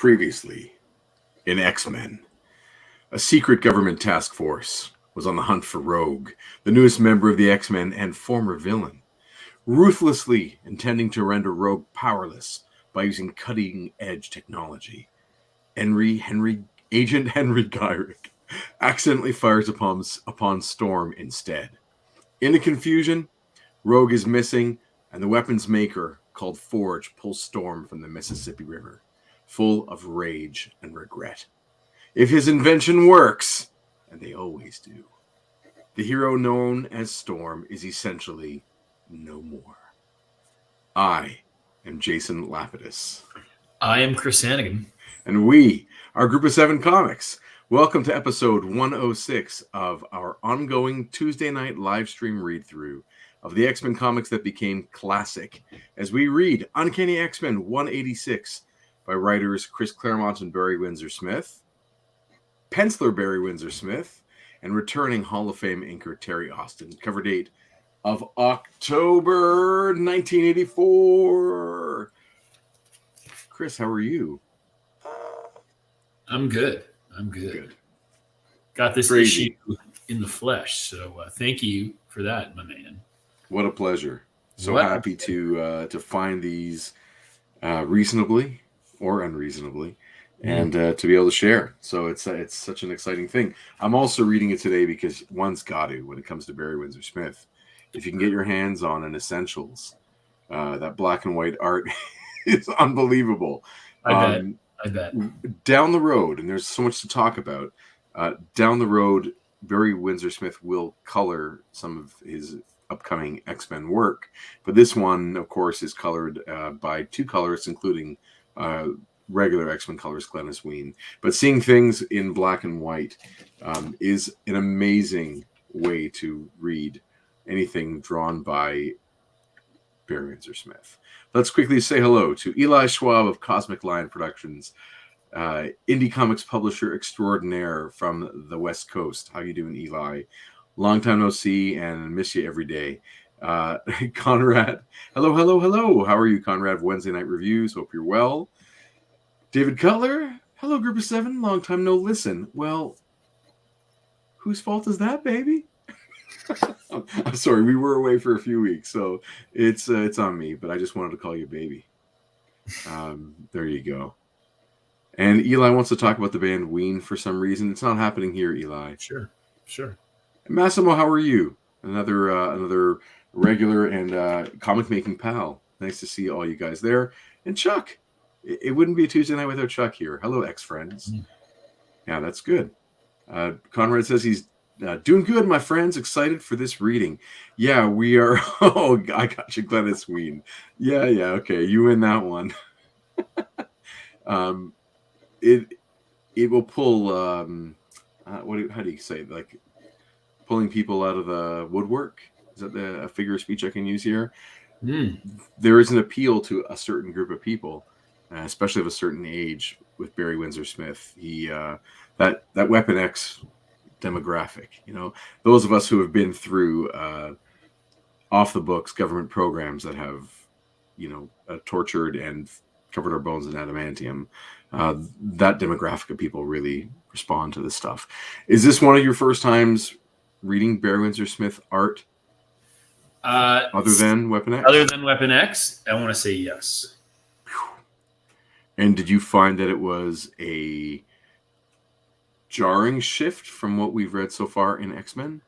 Previously, in X-Men, a secret government task force was on the hunt for Rogue, the newest member of the X-Men and former villain, ruthlessly intending to render Rogue powerless by using cutting-edge technology. Agent Henry Gyrick accidentally fires upon Storm instead. In the confusion, Rogue is missing, and the weapons maker, called Forge, pulls Storm from the Mississippi River, full of rage and regret. If his invention works, and they always do, the hero known as Storm is essentially no more. I am Jason Lapidus. I am Chris Sanagan. And we are Group of 7 Comics. Welcome to episode 106 of our ongoing Tuesday night live stream read-through of the X-Men comics that became classic, as we read Uncanny X-Men 186 by writers Chris Claremont and Barry Windsor-Smith, penciler Barry Windsor-Smith, and returning Hall of Fame inker Terry Austin. Cover date of October 1984. Chris, how are you? I'm good. Got this issue in the flesh, so thank you for that, my man. What a pleasure. So happy to find these reasonably or unreasonably, and to be able to share. So it's such an exciting thing. I'm also reading it today because one's got to, when it comes to Barry Windsor-Smith, if you can get your hands on an Essentials, that black and white art is unbelievable. I bet. Down the road, and there's so much to talk about, down the road, Barry Windsor-Smith will color some of his upcoming X-Men work. But this one, of course, is colored by two colorists, including regular X-Men colorist Glennis Ween. But seeing things in black and white is an amazing way to read anything drawn by Barry Windsor-Smith. Let's quickly say hello to Eli Schwab of Cosmic Lion Productions, indie comics publisher extraordinaire from the West Coast. How you doing, Eli? Long time no see, and miss you every day. Conrad, hello. How are you, Conrad? Wednesday Night Reviews. Hope you're well. David Cutler, hello, Group of 7. Long time no listen. Well, whose fault is that, baby? I'm sorry, we were away for a few weeks, so it's on me, but I just wanted to call you baby. There you go. And Eli wants to talk about the band Ween for some reason. It's not happening here, Eli. Sure. And Massimo, how are you? Another regular and comic making pal. Nice to see all you guys there. And Chuck, it wouldn't be a Tuesday night without Chuck here. Hello, ex-friends. Yeah, that's good. Conrad says he's doing good, my friends. Excited for this reading. Yeah, we are. Oh, I got you, Glennis Ween. Yeah. Okay, you win that one. It will pull. How do you say? Like pulling people out of the woodwork. Is that a figure of speech I can use here? There is an appeal to a certain group of people, especially of a certain age, with Barry Windsor-Smith. He that Weapon X demographic, those of us who have been through off the books government programs that have tortured and covered our bones in adamantium, that demographic of people really respond to this stuff. Is this one of your first times reading Barry Windsor-Smith art other than Weapon X? Other than Weapon X, I want to say yes. And did you find that it was a jarring shift from what we've read so far in X-Men?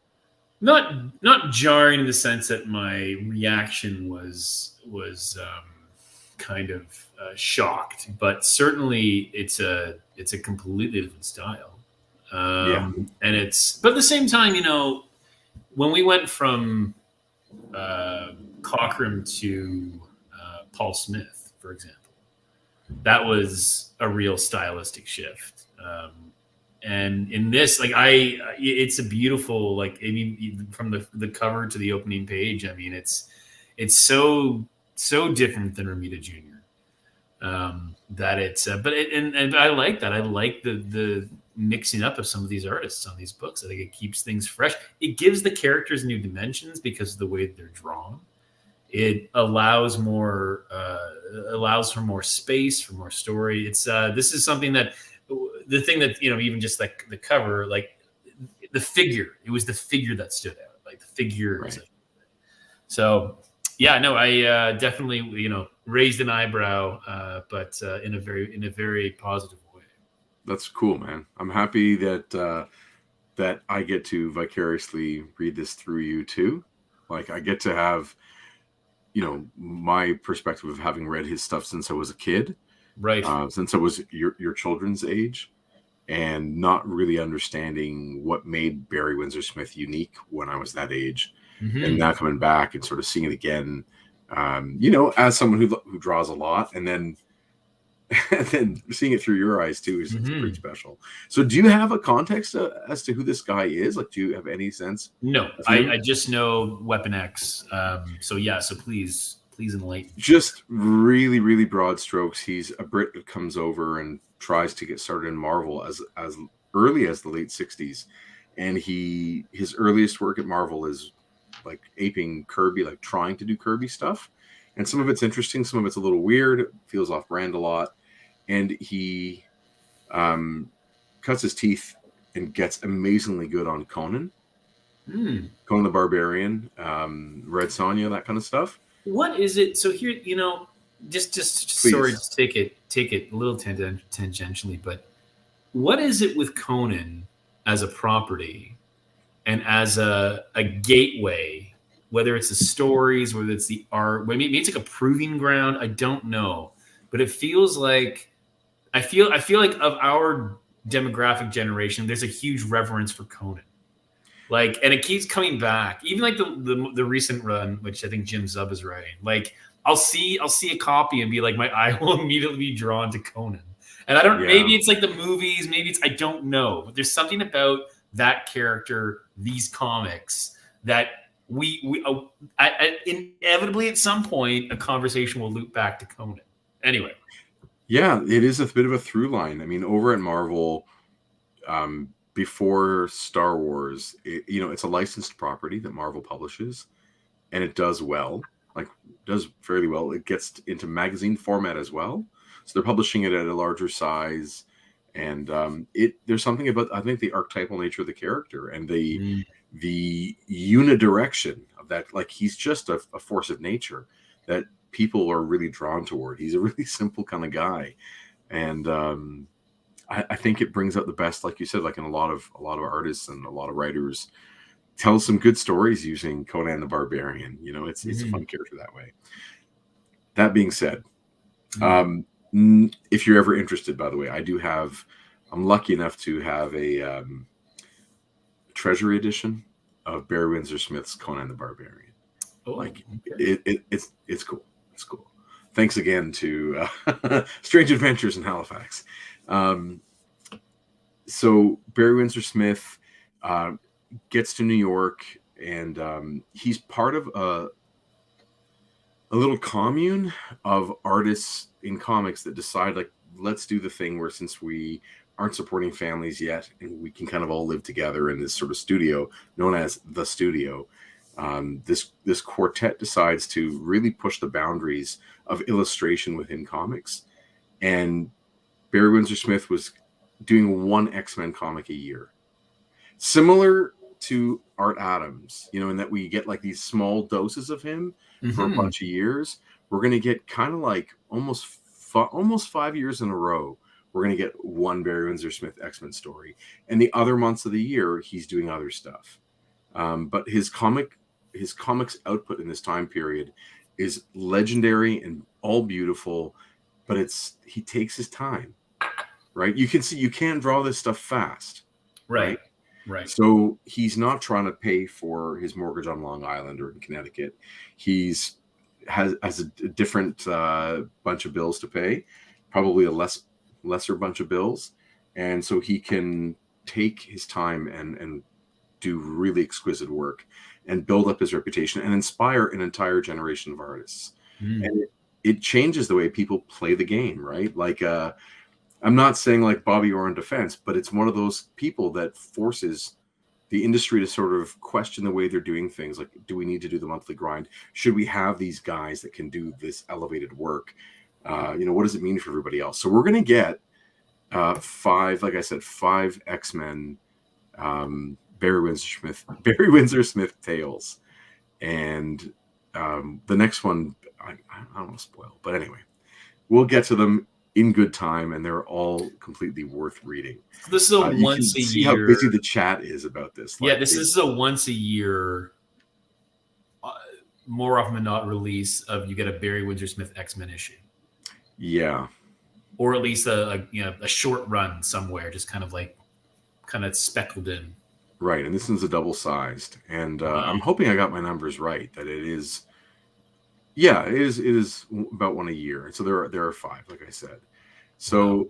Not jarring in the sense that my reaction was kind of shocked, but certainly it's a completely different style. And but at the same time, when we went from Cockrum to Paul Smith, for example, that was a real stylistic shift. And in this, it's a beautiful, from the cover to the opening page. I mean, it's so different than Romita Jr. That it's, and I like that. I like the mixing up of some of these artists on these books. I think it keeps things fresh. It gives the characters new dimensions because of the way they're drawn. It allows for more space, for more story. It's this is something that the thing that even just like the cover, like the figure, it was the figure that stood out, like the figure. Right. So yeah, no, I definitely raised an eyebrow, but in a very positive way. That's cool, man. I'm happy that that I get to vicariously read this through you too. Like I get to have, my perspective of having read his stuff since I was a kid, Right. Since I was your children's age, and not really understanding what made Barry Windsor-Smith unique when I was that age, and now coming back and sort of seeing it again, as someone who draws a lot, and then seeing it through your eyes too is pretty special. So do you have a context as to who this guy is? Like, do you have any sense? No, I just know Weapon X. So please enlighten. Just really, really broad strokes. He's a Brit that comes over and tries to get started in Marvel as early as the late 60s. And his earliest work at Marvel is like aping Kirby, like trying to do Kirby stuff. And some of it's interesting, some of it's a little weird, feels off brand a lot. And he cuts his teeth and gets amazingly good on Conan. Conan the Barbarian, Red Sonja, that kind of stuff. What is it? So here, just Please. Sorry, just take it a little tangentially, but what is it with Conan as a property and as a gateway, whether it's the stories, whether it's the art, maybe it's like a proving ground, I don't know, but it feels like I feel like of our demographic generation, there's a huge reverence for Conan. Like, and it keeps coming back. Even like the recent run, which I think Jim Zub is writing. Like, I'll see a copy and be like, my eye will immediately be drawn to Conan. And I don't. Yeah. Maybe it's like the movies. Maybe it's I don't know. But there's something about that character, these comics, that we inevitably at some point a conversation will loop back to Conan. Anyway. Yeah, it is a bit of a through line. I mean, over at Marvel, before Star Wars, it's a licensed property that Marvel publishes, and it does well, does fairly well. It gets into magazine format as well, so they're publishing it at a larger size, and there's something about, I think, the archetypal nature of the character and the unidirection of that. Like, he's just a force of nature that people are really drawn toward. He's a really simple kind of guy, and I think it brings out the best, like you said, like in a lot of artists and a lot of writers tell some good stories using Conan the Barbarian. It's a fun character that way. That being said, if you're ever interested, by the way, I'm lucky enough to have a treasury edition of Barry Windsor-Smith's Conan the Barbarian. Oh, okay. It's cool. It's cool. Thanks again to Strange Adventures in Halifax. So Barry Windsor-Smith gets to New York, and he's part of a little commune of artists in comics that decide, like, let's do the thing where, since we aren't supporting families yet, and we can kind of all live together in this sort of studio known as the Studio. This quartet decides to really push the boundaries of illustration within comics, and Barry Windsor-Smith was doing one X-Men comic a year, similar to Art Adams, in that we get like these small doses of him for a bunch of years. We're going to get kind of like almost 5 years in a row. We're going to get one Barry Windsor-Smith X-Men story, and the other months of the year he's doing other stuff. But his comics output in this time period is legendary and all beautiful, but he takes his time, right? You can see you can't draw this stuff fast, right? So he's not trying to pay for his mortgage on Long Island or in Connecticut. Has a different bunch of bills to pay, probably a lesser bunch of bills, and so he can take his time and do really exquisite work and build up his reputation and inspire an entire generation of artists. And it changes the way people play the game, right? Like, I'm not saying like Bobby Orr in defense, but it's one of those people that forces the industry to sort of question the way they're doing things. Like, do we need to do the monthly grind? Should we have these guys that can do this elevated work? What does it mean for everybody else? So we're going to get 5, like I said, 5 X-Men, Barry Windsor-Smith tales. And the next one, I don't want to spoil, but anyway, we'll get to them in good time, and they're all completely worth reading. This is a once a year. See how busy the chat is about this. Yeah, this is a once a year, more often than not, release of, you get a Barry Windsor-Smith X-Men issue. Yeah, or at least a short run somewhere, just kind of speckled in. Right, and this one's a double-sized, and I'm hoping I got my numbers right. That it is. Yeah, it is about one a year, and so there are 5, like I said. So,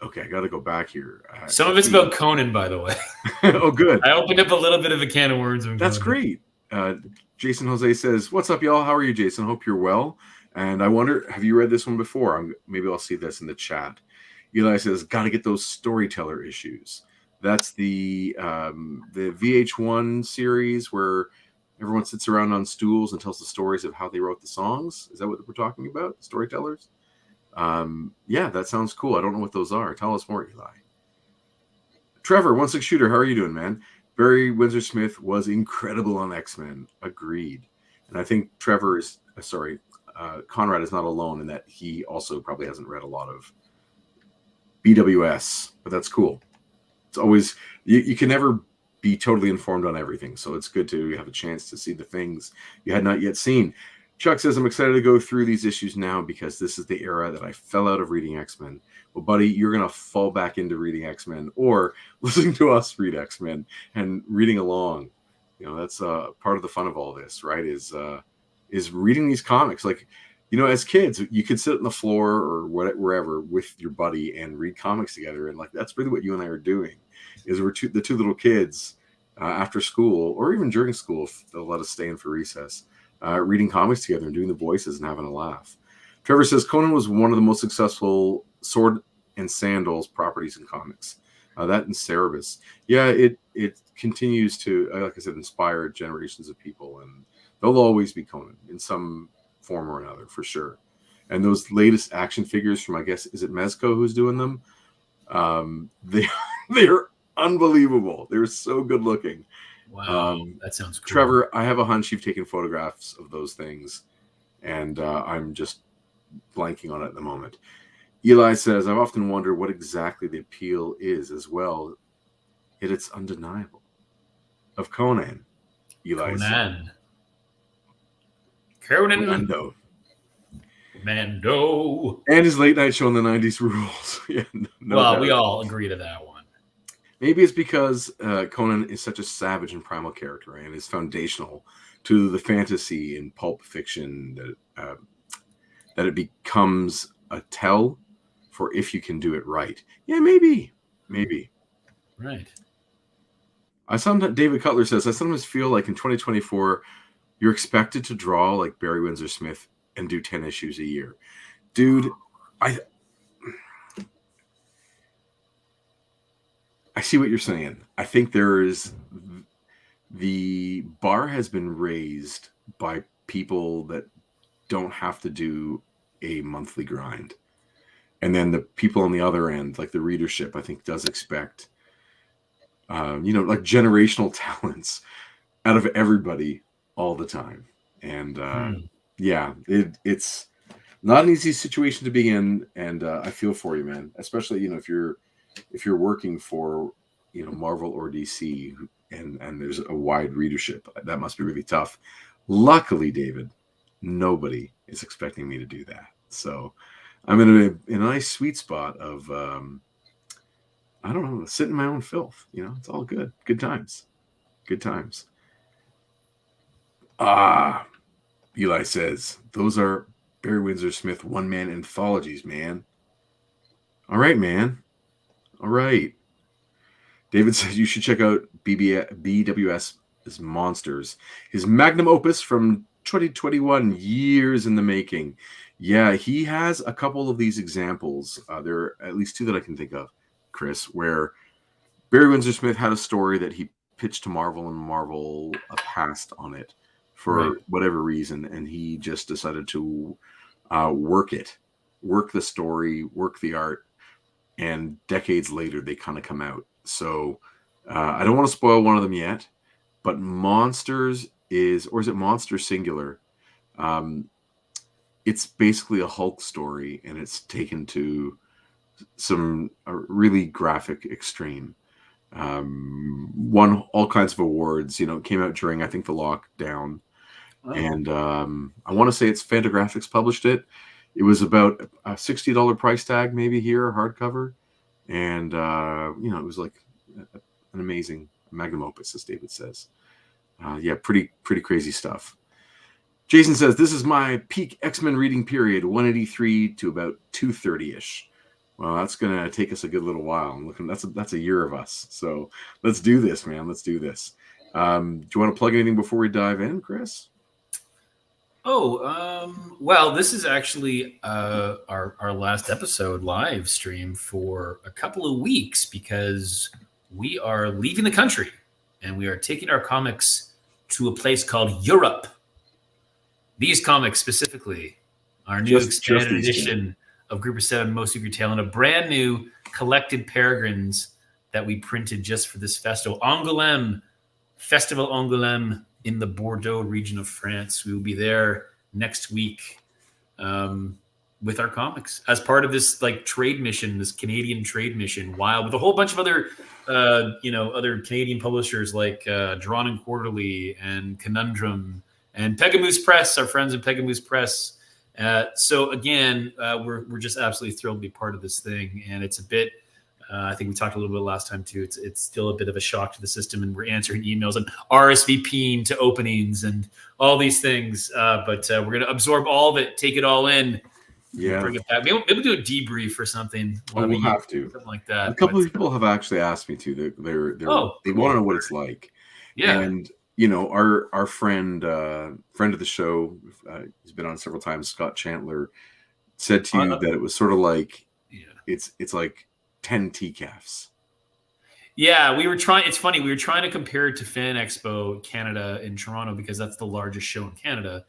okay, I got to go back here. Some of it's about Conan, by the way. Oh, good. I opened up a little bit of a can of worms. That's great. Jason Jose says, "What's up, y'all? How are you, Jason? Hope you're well." And I wonder, have you read this one before? Maybe I'll see this in the chat. Eli says, "Got to get those storyteller issues." That's the VH1 series where everyone sits around on stools and tells the stories of how they wrote the songs. Is that what we're talking about? Storytellers? Yeah, that sounds cool. I don't know what those are. Tell us more, Eli. Trevor, 16 Shooter, how are you doing, man? Barry Windsor-Smith was incredible on X-Men. Agreed. And I think Trevor is, Conrad is not alone in that he also probably hasn't read a lot of BWS, but that's cool. It's always, you can never be totally informed on everything, so it's good to have a chance to see the things you had not yet seen. Chuck says, "I'm excited to go through these issues now because this is the era that I fell out of reading X-Men." Well, buddy, you're going to fall back into reading X-Men or listening to us read X-Men and reading along. That's part of the fun of all this, right? Is reading these comics. Like, as kids, you could sit on the floor or wherever with your buddy and read comics together. And like, that's really what you and I are doing, is we're the two little kids after school, or even during school, if they'll let us stay in for recess, reading comics together and doing the voices and having a laugh. Trevor says, Conan was one of the most successful sword and sandals properties in comics. That and Cerebus. Yeah, it continues to, like I said, inspire generations of people, and there'll always be Conan in some form or another, for sure. And those latest action figures from, I guess, is it Mezco who's doing them? They're unbelievable. They're so good looking. Wow, that sounds cool. Trevor, I have a hunch you've taken photographs of those things, and I'm just blanking on it at the moment. Eli says, "I've often wondered what exactly the appeal is as well, yet it's undeniable." Of Conan. Eli said. Conan. Mando. And his late night show in the 90s rules. Yeah, doubt. We all agree to that one. Maybe it's because Conan is such a savage and primal character and is foundational to the fantasy and pulp fiction that it becomes a tell for if you can do it right. Yeah, maybe. Right. David Cutler says, "I sometimes feel like in 2024, you're expected to draw like Barry Windsor-Smith and do 10 issues a year." Dude, I see what you're saying. I think the bar has been raised by people that don't have to do a monthly grind. And then the people on the other end, like the readership, I think does expect, like generational talents out of everybody all the time. And yeah, it's not an easy situation to be in. And I feel for you, man, especially, if you're working for, Marvel or DC and there's a wide readership, that must be really tough. Luckily, David, nobody is expecting me to do that. So I'm in a nice sweet spot of, I don't know, sitting in my own filth. It's all good. Good times. Eli says, "Those are Barry Windsor-Smith one-man anthologies, man." All right, man. All right. David says you should check out BWS's Monsters, his magnum opus from 2021, years in the making. Yeah, he has a couple of these examples. There are at least 2 that I can think of, Chris, where Barry Windsor-Smith had a story that he pitched to Marvel, and Marvel passed on it for whatever reason, and he just decided to work the story, work the art, and decades later they kind of come out. So I don't want to spoil one of them yet, but Monsters is it Monster Singular? It's basically a Hulk story, and it's taken to some really graphic extreme. Won all kinds of awards. It came out during, I think, the lockdown. Oh. And I want to say it's Fantagraphics published it. It was about a $60 price tag, maybe here, hardcover. And, it was like an amazing magnum opus, as David says. Pretty crazy stuff. Jason says, this is my peak X-Men reading period, 183 to about 230-ish. Well, that's going to take us a good little while. I'm looking. That's a year of us. So let's do this, man. Let's do this. Do you want to plug anything before we dive in, Chris? Well, this is actually our last episode live stream for a couple of weeks because we are leaving the country and we are taking our comics to a place called Europe. These comics specifically are new expanded edition of Group of Seven, Most of Your Tale, and a brand new collected Peregrines that we printed just for this festival. Angoulême, Festival Angoulême in the Bordeaux region of France. We will be there next week with our comics as part of this trade mission, this Canadian trade mission, with a whole bunch of other other Canadian publishers like Drawn and Quarterly and Conundrum and Pegamoose Press, our friends at Pegamoose Press. So again, we're just absolutely thrilled to be part of this thing, and it's a bit. I think we talked a little bit last time too. It's still a bit of a shock to the system, and we're answering emails and RSVPing to openings and all these things. But we're going to absorb all of it, take it all in, bring it back. Maybe we'll do a debrief or something. We'll have to, something like that. A couple of people have actually asked me to. They want to know what it's like. Yeah. And our friend of the show, he's been on several times, Scott Chandler, said to you that it was sort of like, it's like 10 TCAFs. Yeah, we were trying. It's funny. We were trying to compare it to Fan Expo Canada in Toronto because that's the largest show in Canada.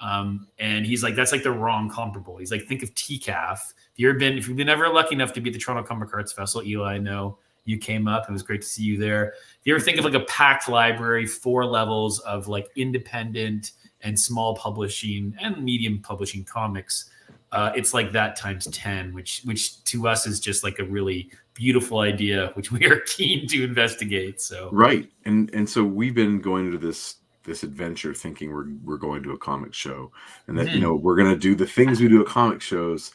And he's like, that's like the wrong comparable. He's like, think of TCAF. If you've been ever lucky enough to be at the Toronto Comic Arts Festival, Eli, I know you came up. It was great to see you there. If you ever think of like a packed library, 4 levels of like independent and small publishing and medium publishing comics, it's like that times 10, which to us is just like a really beautiful idea, which we are keen to investigate. So right, and so we've been going into this adventure thinking we're going to a comic show, and that we're going to do the things we do at comic shows.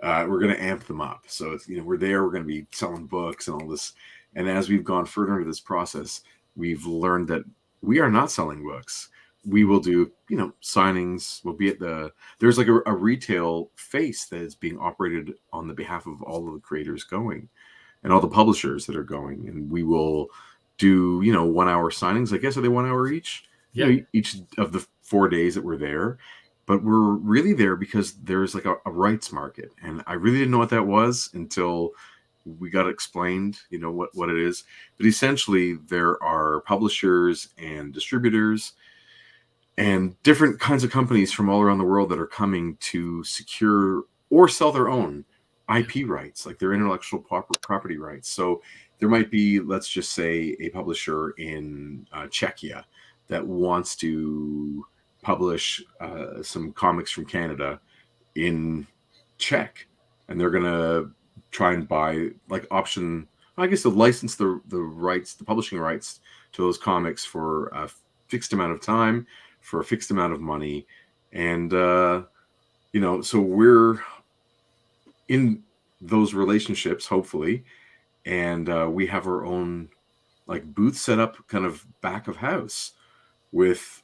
We're going to amp them up. So it's, we're there. We're going to be selling books and all this. And as we've gone further into this process, we've learned that we are not selling books. We will do, signings. We'll be at there's like a retail face that is being operated on the behalf of all of the creators going and all the publishers that are going. And we will do, 1 hour signings. I guess, are they 1 hour each? Yeah. Each of the 4 days that we're there. But we're really there because there's like a rights market. And I really didn't know what that was until we got explained, what it is. But essentially, there are publishers and distributors and different kinds of companies from all around the world that are coming to secure or sell their own IP rights, like their intellectual property rights. So there might be, let's just say, a publisher in Czechia that wants to publish some comics from Canada in Czech, and they're gonna try and buy to license the rights, the publishing rights to those comics for a fixed amount of time, for a fixed amount of money, and so we're in those relationships, hopefully, and we have our own booth set up, kind of back of house, with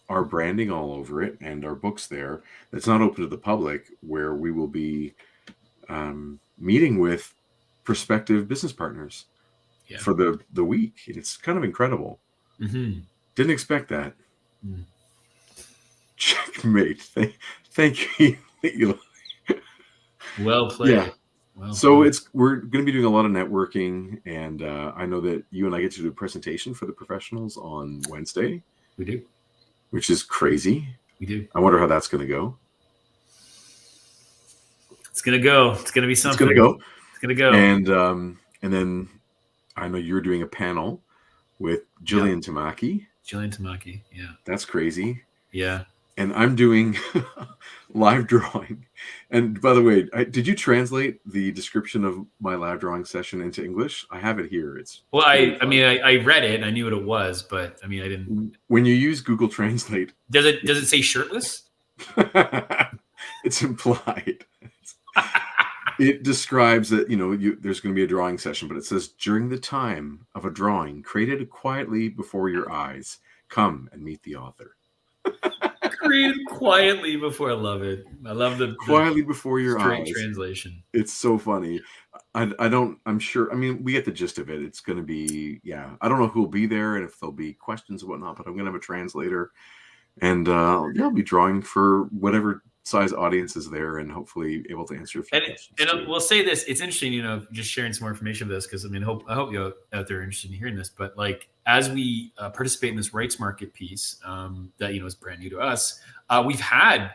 our branding all over it and our books there. That's not open to the public, where we will be meeting with prospective business partners for the week. It's kind of incredible. Mm-hmm. Didn't expect that. Mm. Checkmate. Thank you. Well played. Yeah. Well, So we're going to be doing a lot of networking, and I know that you and I get to do a presentation for the professionals on Wednesday. We do. Which is crazy. We do. I wonder how that's going to go. It's going to go. It's going to be something. It's going to go. It's going to go. And then I know you're doing a panel with Jillian Tamaki. Jillian Tamaki, yeah. That's crazy. Yeah. And I'm doing live drawing. And by the way, did you translate the description of my live drawing session into English? I have it here. I read it and I knew what it was, but I mean, I didn't. When you use Google Translate, does it say shirtless? It's implied. It describes that there's going to be a drawing session, but it says during the time of a drawing created quietly before your eyes, come and meet the author. Created quietly before. I love it. I love the quietly before your straight eyes translation. It's so funny. I'm sure. I mean, we get the gist of it. It's going to be, I don't know who will be there and if there'll be questions and whatnot, but I'm going to have a translator, and I'll be drawing for whatever size audience is there, and hopefully able to answer a few questions. And we'll say this: it's interesting, just sharing some more information of this, because I mean, I hope you out there are interested in hearing this. But like, as we participate in this rights market piece, that is brand new to us, we've had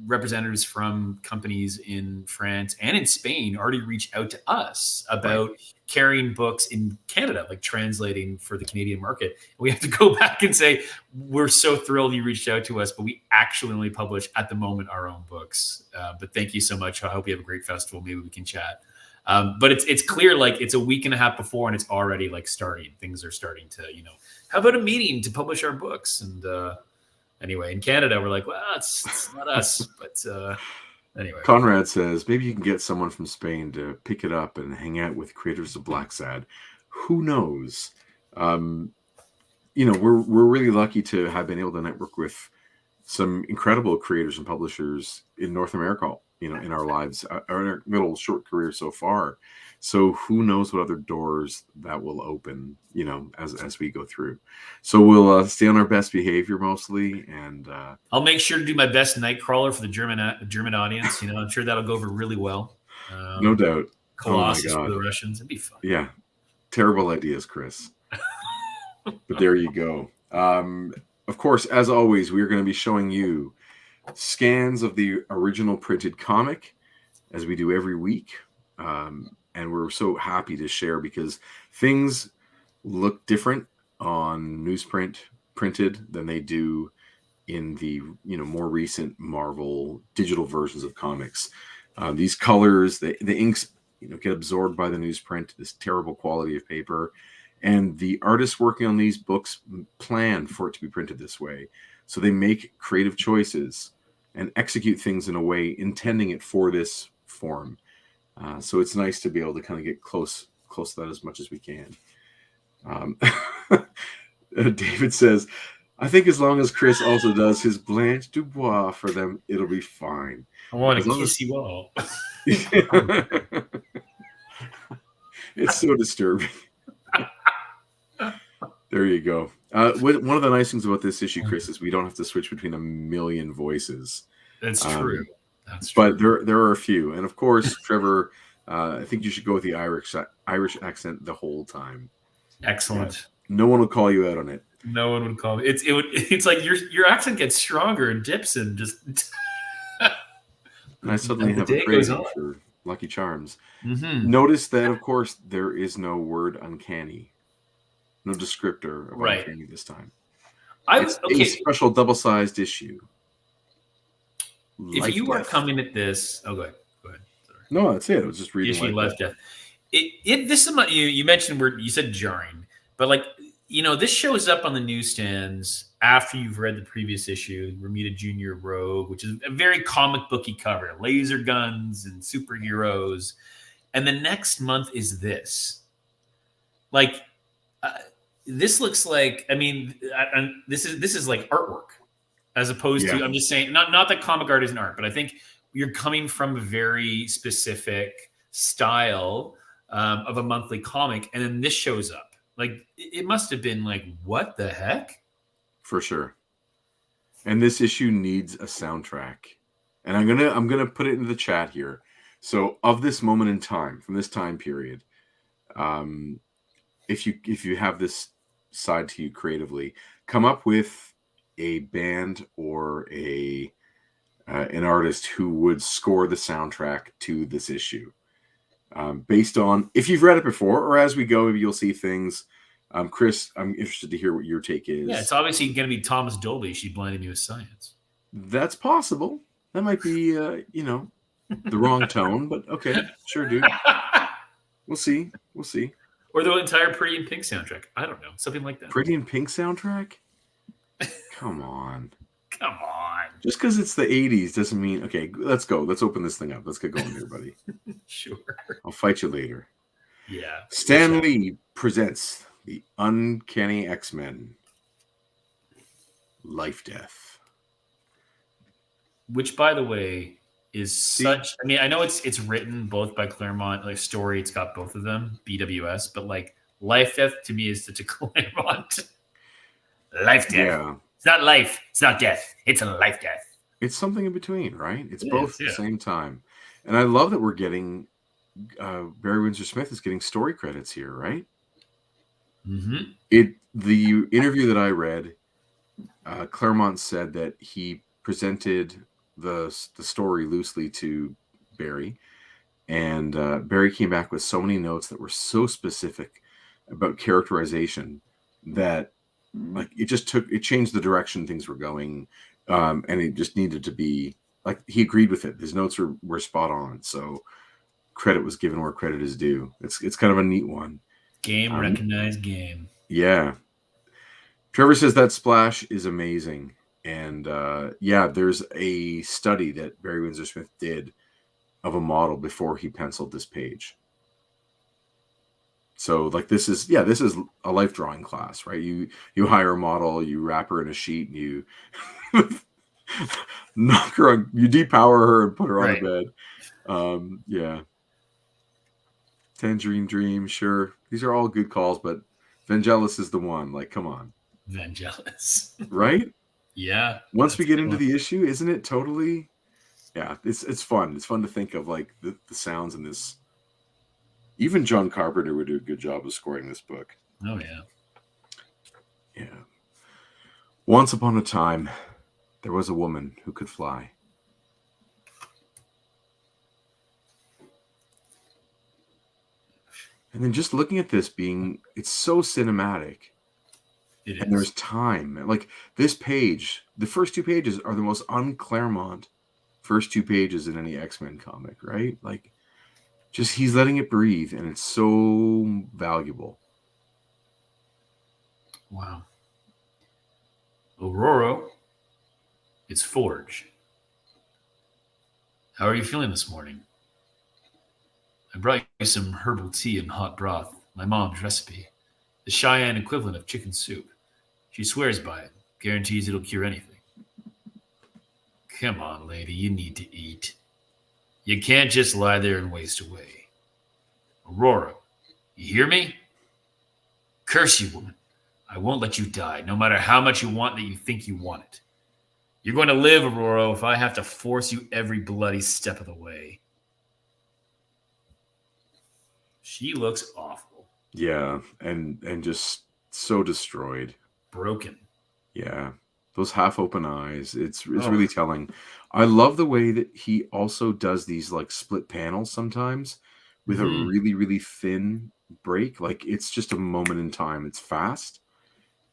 representatives from companies in France and in Spain already reach out to us about carrying books in Canada, like translating for the Canadian market. We have to go back and say, we're so thrilled you reached out to us, but we actually only publish at the moment our own books. But thank you so much. I hope you have a great festival. Maybe we can chat. But it's clear, like it's a week and a half before, and it's already like starting. Things are starting to, how about a meeting to publish our books? And anyway, in Canada, we're like, well, it's not us, but anyway. Conrad says maybe you can get someone from Spain to pick it up and hang out with creators of Black Sad. Who knows? We're really lucky to have been able to network with some incredible creators and publishers in North America, in our lives, our little short career so far. So who knows what other doors that will open, as we go through. So we'll stay on our best behavior mostly, and I'll make sure to do my best Nightcrawler for the German audience. I'm sure that'll go over really well. No doubt. Colossus for the Russians. It'd be fun. Yeah. Terrible ideas, Chris. But there you go. Of course, as always, we're going to be showing you scans of the original printed comic, as we do every week. And we're so happy to share, because things look different on newsprint printed than they do in the more recent Marvel digital versions of comics. These colors, the inks get absorbed by the newsprint, this terrible quality of paper, and the artists working on these books plan for it to be printed this way. So they make creative choices and execute things in a way intending it for this form. So it's nice to be able to kind of get close to that as much as we can. David says, I think as long as Chris also does his Blanche Dubois for them, it'll be fine. I want to kiss you all. It's so disturbing. There you go. One of the nice things about this issue, Chris, is we don't have to switch between a million voices. That's true. That's true. But there are a few. And of course, Trevor, I think you should go with the Irish accent the whole time. Excellent. No one will call you out on it. No one would call me. It's like your accent gets stronger and dips and just. And I suddenly have a craving for Lucky Charms. Mm-hmm. Notice that, of course, there is no word uncanny, no descriptor of uncanny this time. It's a special double-sized issue. If you are coming at this, go ahead. Sorry. No, that's it. I was just reading. Issue LIFEDEATH. This is you mentioned you said jarring, but like this shows up on the newsstands after you've read the previous issue, Romita Junior Rogue, which is a very comic booky cover, laser guns and superheroes, and the next month is this. Like, this looks like. I mean, this is like artwork. As opposed to, I'm just saying, not that comic art isn't art, but I think you're coming from a very specific style of a monthly comic, and then this shows up. Like, it must have been like, what the heck? For sure. And this issue needs a soundtrack, and I'm gonna put it in the chat here. So of this moment in time, from this time period, if you have this side to you creatively, come up with a band or an artist who would score the soundtrack to this issue, based on if you've read it before, or as we go, maybe you'll see things. Chris, I'm interested to hear what your take is. Yeah, it's obviously going to be Thomas Dolby. She blinded me with science. That's possible. That might be, the wrong tone, but okay, sure, dude. We'll see. Or the entire Pretty in Pink soundtrack. I don't know. Something like that. Pretty in Pink soundtrack? Come on. Come on. Just because it's the 80s doesn't mean... Okay, let's go. Let's open this thing up. Let's get going here, buddy. Sure. I'll fight you later. Yeah. Stan Lee presents the Uncanny X-Men. LIFEDEATH. Which, by the way, is such... I mean, I know it's written both by Claremont. Like, story, it's got both of them, BWS. But, like, LIFEDEATH to me is such a Claremont. LIFEDEATH. Yeah. It's not life. It's not death. It's a life death. It's something in between, right? It's both at the same time. And I love that we're getting... Barry Windsor-Smith is getting story credits here, right? Mm-hmm. The interview that I read, Claremont said that he presented the story loosely to Barry, and Barry came back with so many notes that were so specific about characterization that like it changed the direction things were going, and it just needed to be like he agreed with it. His notes were spot on, so credit was given where credit is due. It's kind of a neat one. Game recognized game. Yeah. Trevor says that splash is amazing. And there's a study that Barry Windsor-Smith did of a model before he penciled this page. So like this is a life drawing class, right? You hire a model, you wrap her in a sheet, and you knock her on, you depower her and put her on a bed. Yeah. Tangerine Dream, sure. These are all good calls, but Vangelis is the one. Like, come on. Vangelis. Right? Yeah. Once we get into the issue, isn't it totally... Yeah, it's fun. It's fun to think of, like, the sounds in this. Even John Carpenter would do a good job of scoring this book. Oh, yeah. Yeah. Once upon a time, there was a woman who could fly. And then just looking at this it's so cinematic. It is. And there's time. Like this page, the first two pages are the most un-Claremont first two pages in any X-Men comic, right? Like just he's letting it breathe and it's so valuable. Wow. Aurora, it's Forge. How are you feeling this morning? I brought you some herbal tea and hot broth, my mom's recipe, the Cheyenne equivalent of chicken soup. She swears by it, guarantees it'll cure anything. Come on, lady, you need to eat. You can't just lie there and waste away. Aurora, you hear me? Curse you, woman. I won't let you die, no matter how much you want that you think you want it. You're going to live, Aurora, if I have to force you every bloody step of the way. She looks awful. Yeah, and just so destroyed. Broken. Yeah. Those half-open eyes. It's really telling. I love the way that he also does these like split panels sometimes with a really, really thin break. Like it's just a moment in time. It's fast.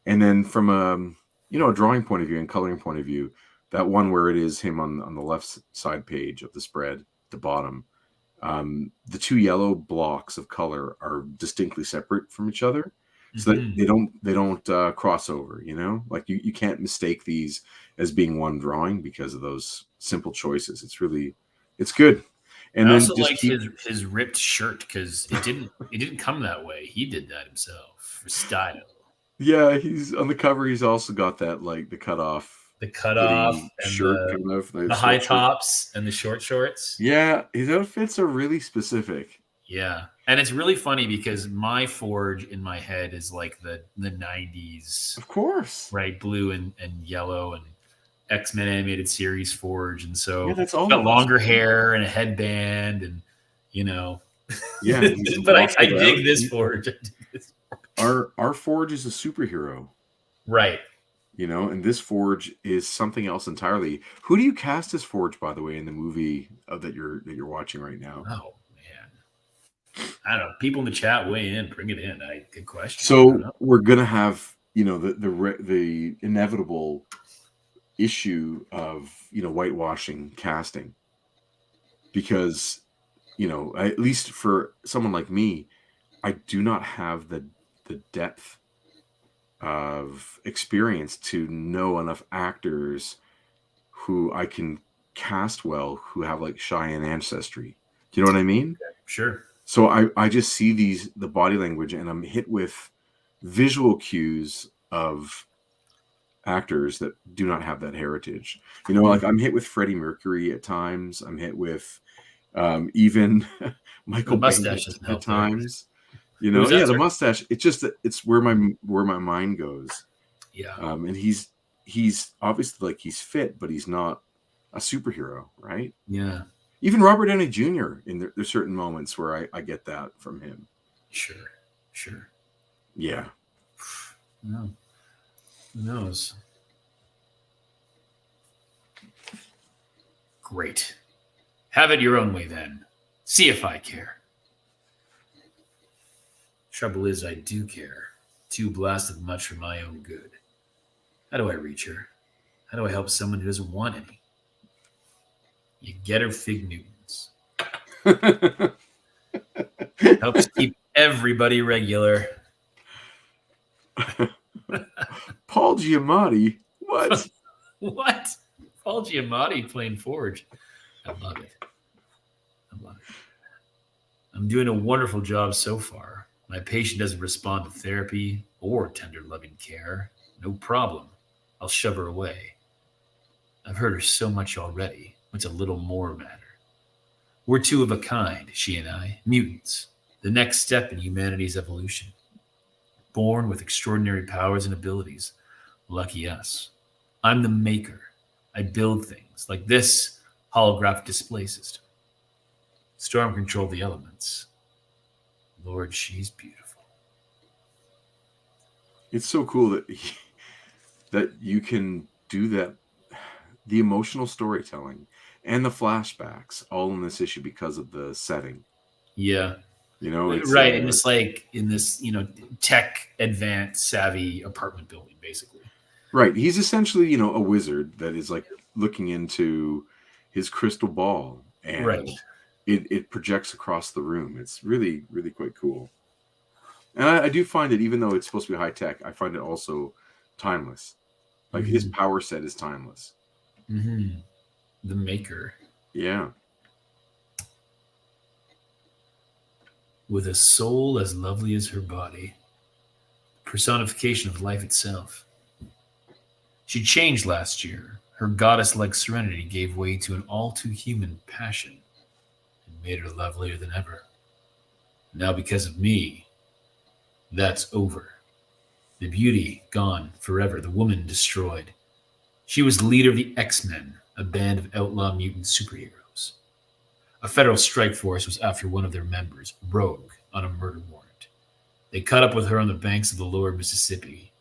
And then from a drawing point of view and coloring point of view, that one where it is him on the left side page of the spread at the bottom, the two yellow blocks of color are distinctly separate from each other, so that they don't cross over. Like you can't mistake these as being one drawing because of those simple choices. It's good. And I then also just like his ripped shirt because it didn't come that way. He did that himself for style. Yeah, he's on the cover. He's also got that like the cutoff and shirt, the high tops and the short shorts. Yeah, his outfits are really specific. Yeah, and it's really funny because my Forge in my head is like the 90s, of course, right? Blue and yellow, X-Men animated series Forge, and so Yeah, that's all. got longer hair and a headband, and you know. Yeah, but I dig this Forge. Our Forge is a superhero, right? You know, and this Forge is something else entirely. Who do you cast as Forge, by the way, in the movie that you're watching right now? Oh man, I don't know. People in the chat weigh in, bring it in. Good question. So we're gonna have, you know, the inevitable issue of, you know, whitewashing casting, because, you know, at least for someone like me, I do not have the depth of experience to know enough actors who I can cast well, who have like Cheyenne ancestry. Do you know what I mean? Sure. So I just see the body language, and I'm hit with visual cues of actors that do not have that heritage. You know, like I'm hit with Freddie Mercury at times. I'm hit with even Michael Bay at times. You know, yeah, the mustache. It's just that it's where my mind goes. Yeah. And he's obviously, like, he's fit, but he's not a superhero, right? Yeah. Even Robert Downey Jr. in there's certain moments where I get that from him. Sure. Yeah. No. Who knows? Great. Have it your own way then. See if I care. Trouble is, I do care. Too blasted much for my own good. How do I reach her? How do I help someone who doesn't want any? You get her Fig Newtons. Helps keep everybody regular. Paul Giamatti? What? What? Paul Giamatti playing Forge. I love it. I'm doing a wonderful job so far. My patient doesn't respond to therapy or tender loving care. No problem. I'll shove her away. I've hurt her so much already. What's a little more matter? We're two of a kind, she and I, mutants, the next step in humanity's evolution. Born with extraordinary powers and abilities. Lucky us. I'm the maker. I build things like this holographic display system. Storm control the elements. Lord, she's beautiful. It's so cool that you can do that, the emotional storytelling and the flashbacks all in this issue because of the setting. Yeah. You know, it's right. And it's like in this, you know, tech advanced savvy apartment building, basically. Right. He's essentially, you know, a wizard that is like looking into his crystal ball, and it projects across the room. It's really, really quite cool. And I do find that even though it's supposed to be high tech, I find it also timeless. Like his power set is timeless. Mm-hmm. The maker. Yeah. With a soul as lovely as her body. Personification of life itself. She changed last year. Her goddess-like serenity gave way to an all-too-human passion and made her lovelier than ever. Now, because of me, that's over. The beauty gone forever, the woman destroyed. She was the leader of the X-Men, a band of outlaw mutant superheroes. A federal strike force was after one of their members, Rogue, on a murder warrant. They caught up with her on the banks of the lower Mississippi.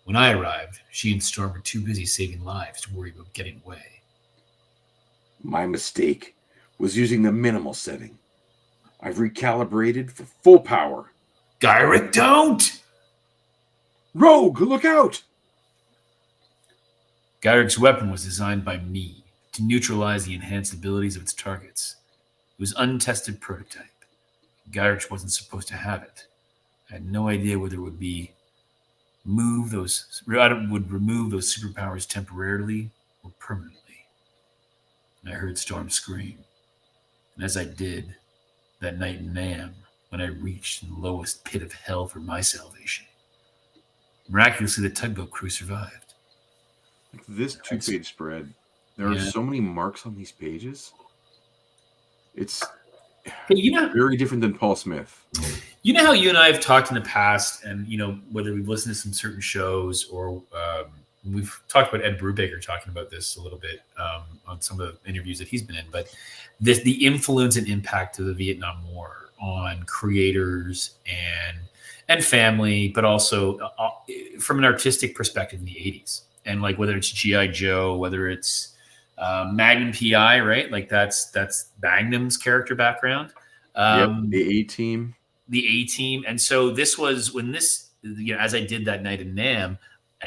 When I arrived, she and Storm were too busy saving lives to worry about getting away. My mistake was using the minimal setting. I've recalibrated for full power. Gyrick, don't! Rogue, look out! Gyrick's weapon was designed by me to neutralize the enhanced abilities of its targets. It was an untested prototype. Gyrick wasn't supposed to have it. I had no idea whether it would remove those superpowers temporarily or permanently. And I heard Storm scream. And as I did, that night in Nam, when I reached the lowest pit of hell for my salvation, miraculously the tugboat crew survived. This 2-page spread, there are so many marks on these pages. It's very different than Paul Smith. You know how you and I have talked in the past, and you know whether we've listened to some certain shows or we've talked about Ed Brubaker talking about this a little bit on some of the interviews that he's been in, but the influence and impact of the Vietnam War on creators and family, but also from an artistic perspective in the 80s. And like whether it's G.I. Joe, whether it's Magnum P.I., right? Like that's Magnum's character background. The A-Team. The A-Team. And so this was when this, as I did that night in NAMM,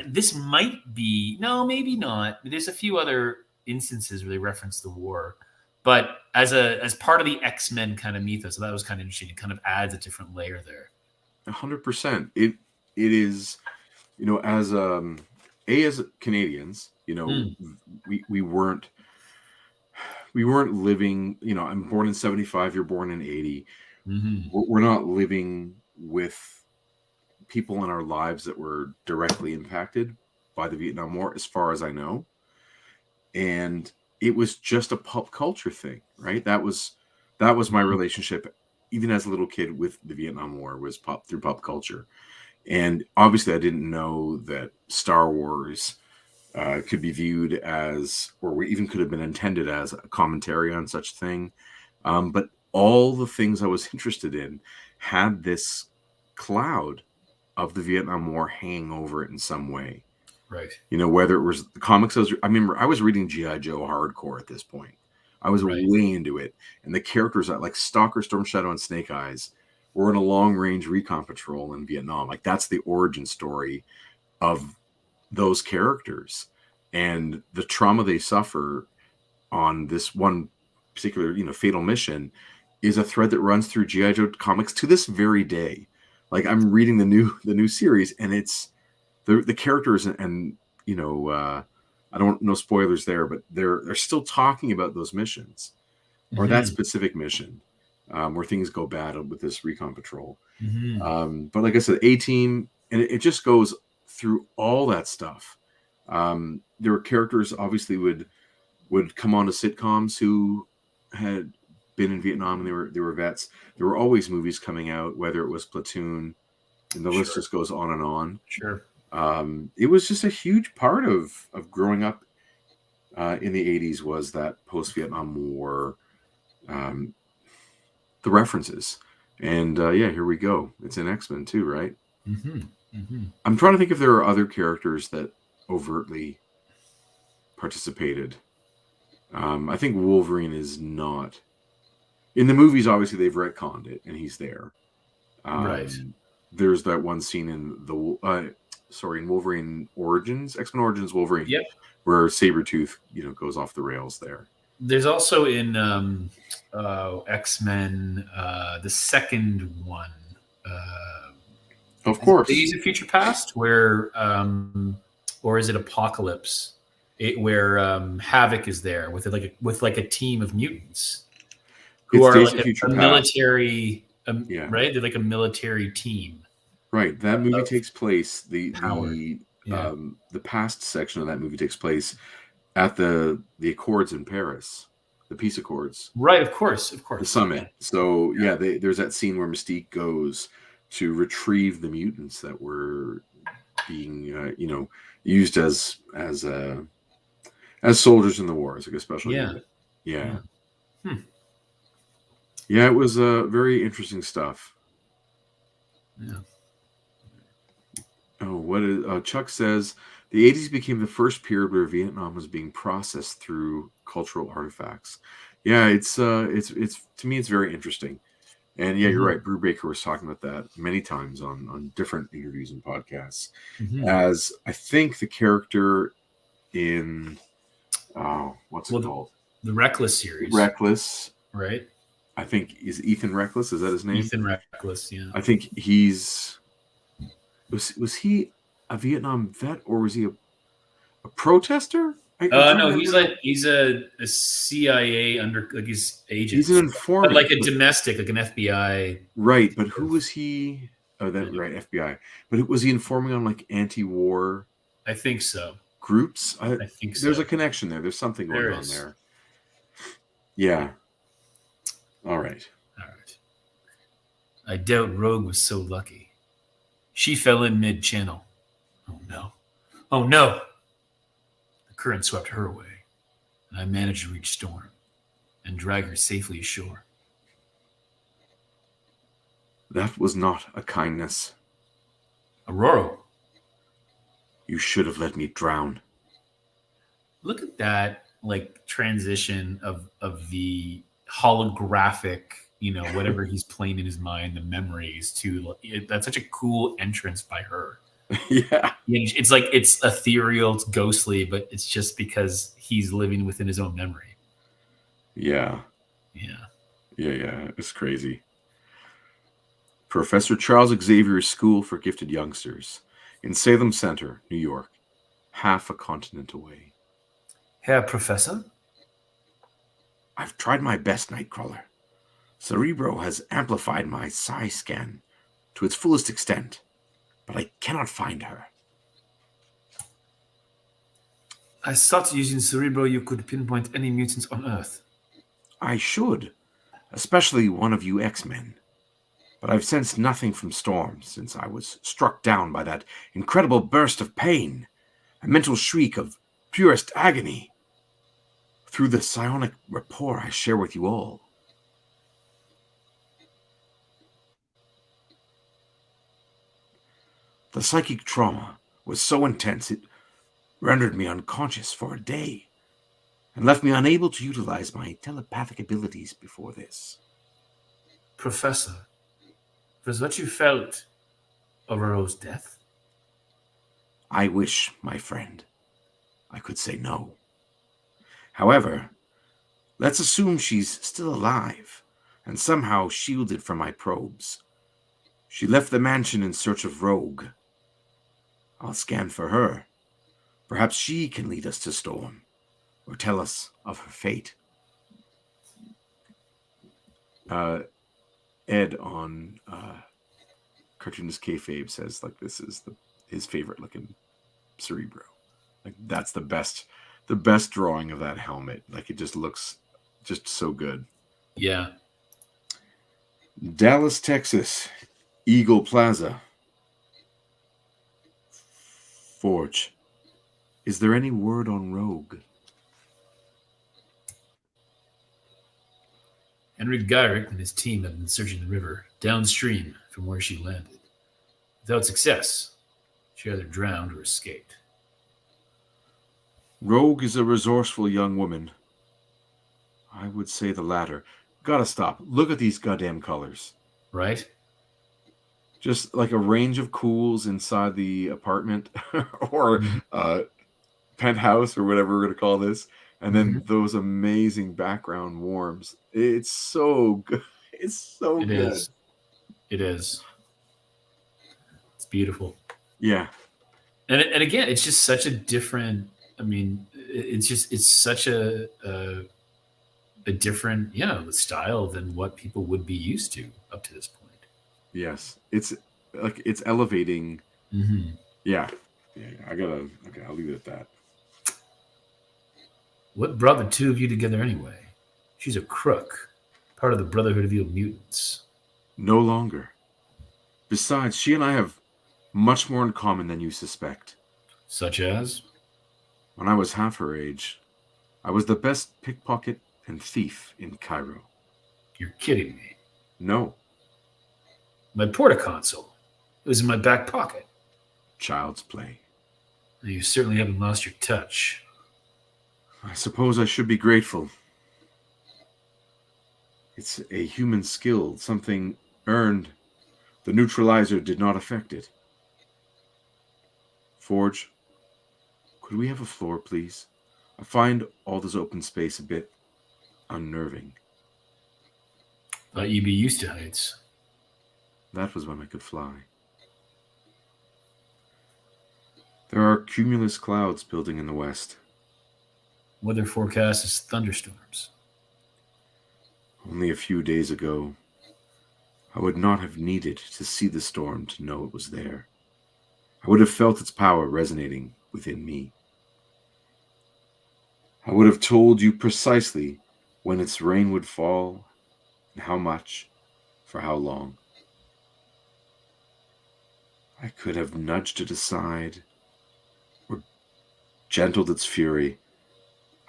this might be, no, maybe not. There's a few other instances where they reference the war. But as part of the X-Men kind of mythos, so that was kind of interesting. It kind of adds a different layer there. 100%. It is, as Canadians, we weren't living. I'm born in 75. You're born in 80. Mm-hmm. We're not living with people in our lives that were directly impacted by the Vietnam War, as far as I know, and it was just a pop culture thing, right? That was my relationship, even as a little kid, with the Vietnam War, was through pop culture. And obviously I didn't know that Star Wars could be viewed as, or even could have been intended as, a commentary on such thing. But all the things I was interested in had this cloud of the Vietnam War hanging over it in some way. Right. Whether it was the comics, I remember I was reading G.I. Joe hardcore at this point. I was way into it. And the characters like Stalker, Storm Shadow, and Snake Eyes were in a long-range recon patrol in Vietnam. Like, that's the origin story of those characters. And the trauma they suffer on this one particular, fatal mission is a thread that runs through G.I. Joe comics to this very day. Like, I'm reading the new series, and it's the characters and I don't know spoilers there, but they're still talking about those missions, or that specific mission, where things go bad with this recon patrol. Mm-hmm. But like I said, A-Team, and it just goes through all that stuff. There were characters obviously would come on to sitcoms who had been in Vietnam, and they were vets. There were always movies coming out, whether it was Platoon, and the list just goes on and on. Sure. It was just a huge part of growing up in the 80s, was that post-Vietnam War, the references. And here we go. It's in X-Men too, right? Mm-hmm. Mm-hmm. I'm trying to think if there are other characters that overtly participated. I think Wolverine is not. In the movies, obviously, they've retconned it, and he's there. Right. There's that one scene in in Wolverine Origins, X-Men Origins Wolverine, Yep, where Sabretooth, goes off the rails there. There's also in X-Men, the second one. Of course. Days of Future Past, where, or is it Apocalypse? Where Havoc is there with a team of mutants who are like a military, right? They're like a military team. Right. That movie takes place. The past section of that movie takes place at the Accords in Paris, the peace accords. Right. Of course. The summit. So there's that scene where Mystique goes to retrieve the mutants that were being, used as soldiers in the war, as like a special unit. Yeah. Yeah, it was very interesting stuff. Yeah. Oh, what is Chuck says? The 80s became the first period where Vietnam was being processed through cultural artifacts. Yeah, it's to me it's very interesting. And you're right. Brubaker was talking about that many times on different interviews and podcasts. As I think the character in what's it called? The Reckless series. Reckless. Right. I think is Ethan Reckless. Is that his name? Ethan Reckless. Yeah. I think he's. Was he a Vietnam vet, or was he a protester? No, he's a CIA his agent. He's an informant, like a domestic, like an FBI. Right, but who was he? Oh, that right, FBI. But was he informing on like anti-war? I think so. Groups. I think so. There's a connection there. There's something going on there. Yeah. All right. I doubt Rogue was so lucky. She fell in mid-channel. Oh no. current swept her away, and I managed to reach Storm and drag her safely ashore. That was not a kindness. Aurora, You should have let me drown. look at that like transition of the holographic, whatever he's playing in his mind, the memories to that's such a cool entrance by her. Yeah. It's like it's ethereal, it's ghostly, but it's just because he's living within his own memory. Yeah. Yeah. It's crazy. Professor Charles Xavier's School for Gifted Youngsters in Salem Center, New York, half a continent away. Herr Professor? I've tried my best, Nightcrawler. Cerebro has amplified my psi scan to its fullest extent, but I cannot find her. I thought using Cerebro you could pinpoint any mutants on Earth. I should, especially one of you X-Men. But I've sensed nothing from Storm since I was struck down by that incredible burst of pain, a mental shriek of purest agony. Through the psionic rapport I share with you all. The psychic trauma was so intense it rendered me unconscious for a day and left me unable to utilize my telepathic abilities before this. Professor, was what you felt Aurora's death? I wish, my friend, I could say no. However, let's assume she's still alive and somehow shielded from my probes. She left the mansion in search of Rogue. I'll scan for her. Perhaps she can lead us to Storm or tell us of her fate. Ed on Cartoonist Kayfabe says like this is his favorite looking Cerebro. Like that's the best drawing of that helmet. Like it just looks just so good. Yeah. Dallas, Texas, Eagle Plaza. Forge. Is there any word on Rogue? Henry Gyrick and his team have been searching the river downstream from where she landed. Without success, she either drowned or escaped. Rogue is a resourceful young woman. I would say the latter. Gotta stop. Look at these goddamn colors. Right? Just like a range of cools inside the apartment or penthouse or whatever we're going to call this. And then those amazing background warms. It's so good. It's so good. It is. It's beautiful. Yeah. And again, it's just such a different, it's such a different, style than what people would be used to up to this point. Yes. It's like, it's elevating. Mm-hmm. Yeah. Okay, I'll leave it at that. What brought the two of you together anyway? She's a crook, part of the Brotherhood of Evil Mutants. No longer. Besides, she and I have much more in common than you suspect. Such as? When I was half her age, I was the best pickpocket and thief in Cairo. You're kidding me. No. My porta-console. It was in my back pocket. Child's play. You certainly haven't lost your touch. I suppose I should be grateful. It's a human skill, something earned. The neutralizer did not affect it. Forge, could we have a floor, please? I find all this open space a bit unnerving. Thought you'd be used to heights. That was when I could fly. There are cumulus clouds building in the west. Weather forecast is thunderstorms. Only a few days ago, I would not have needed to see the storm to know it was there. I would have felt its power resonating within me. I would have told you precisely when its rain would fall and how much, for how long. I could have nudged it aside or gentled its fury.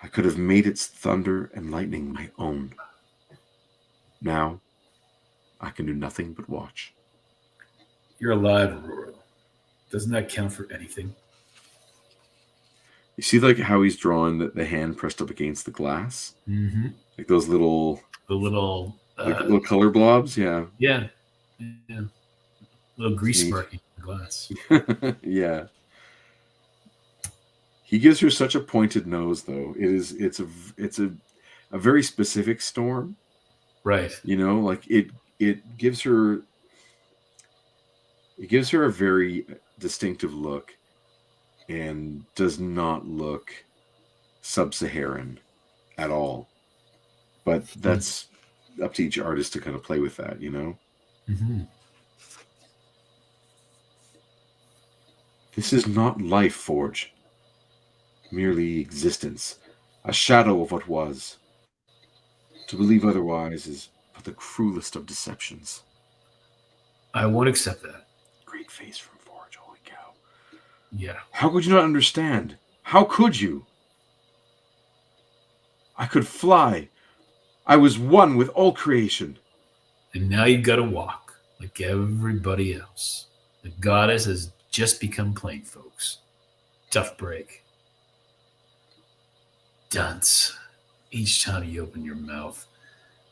I could have made its thunder and lightning my own. Now, I can do nothing but watch. You're alive, Aurora. Doesn't that count for anything? You see, like, how he's drawn the hand pressed up against the glass? Mm-hmm. Like those little... The little... little color blobs, yeah. Yeah. Little grease sparking in the glass. Yeah. He gives her such a pointed nose, though. It's a very specific storm. Right. You know, like it gives her a very distinctive look and does not look sub-Saharan at all. But that's up to each artist to kind of play with that, you know? Mm-hmm. This is not life, Forge. Merely existence. A shadow of what was. To believe otherwise is but the cruelest of deceptions. I won't accept that. Great face from Forge, holy cow. Yeah. How could you not understand? How could you? I could fly. I was one with all creation. And now you gotta walk like everybody else. The goddess has just become plain folks. Tough break. Dunce. Each time you open your mouth,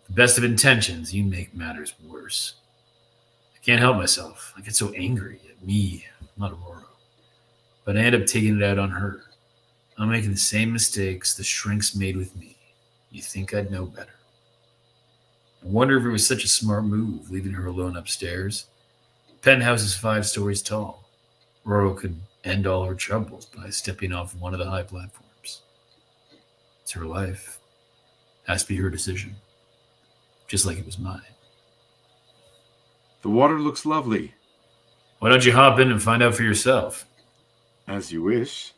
the best of intentions, you make matters worse. I can't help myself. I get so angry at me, not Aurora. But I end up taking it out on her. I'm making the same mistakes the shrinks made with me. You think I'd know better. I wonder if it was such a smart move, leaving her alone upstairs. Penthouse is 5 stories tall. Aurora could end all her troubles by stepping off one of the high platforms. It's her life. Has to be her decision. Just like it was mine. The water looks lovely. Why don't you hop in and find out for yourself? As you wish.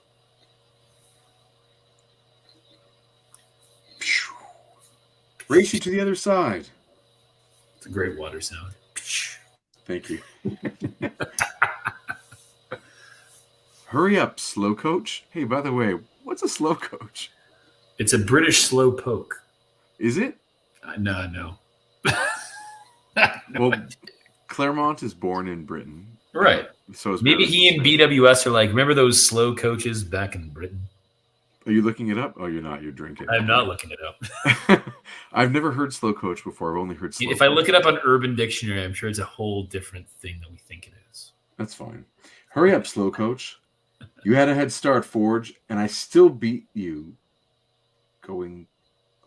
Race you to the other side. It's a great water sound. Thank you. Hurry up, slow coach. Hey, by the way, what's a slow coach? It's a British slow poke. Is it? No. Well, Claremont is born in Britain. Right. So is maybe he and BWS are like, remember those slow coaches back in Britain? Are you looking it up? Oh, you're not. You're drinking. I'm not looking it up. I've never heard slow coach before. I've only heard slow If coach. I look it up on Urban Dictionary, I'm sure it's a whole different thing than we think it is. That's fine. Hurry up, slow coach. You had a head start, Forge, and I still beat you going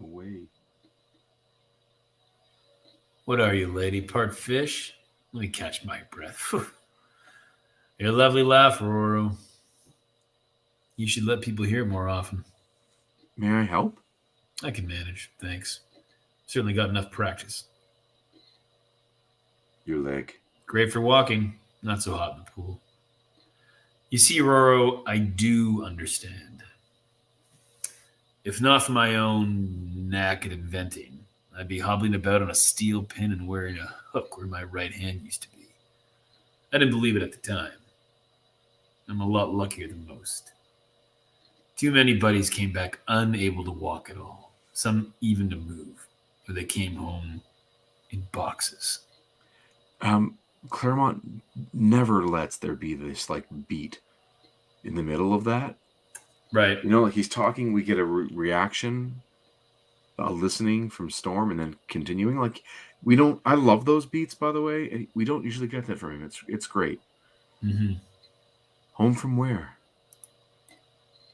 away. What are you, lady? Part fish? Let me catch my breath. You're a lovely laugh, Aurora. You should let people hear it more often. May I help? I can manage, thanks. Certainly got enough practice. Your leg. Great for walking, not so hot in the pool. You see, Aurora, I do understand. If not for my own knack at inventing, I'd be hobbling about on a steel pin and wearing a hook where my right hand used to be. I didn't believe it at the time. I'm a lot luckier than most. Too many buddies came back unable to walk at all, some even to move, or they came home in boxes. Claremont never lets there be this like beat in the middle of that. Right. You know, like he's talking, we get a reaction, a listening from Storm, and then continuing. Like we don't. I love those beats, by the way. And we don't usually get that from him. It's great. Mm-hmm. Home from where?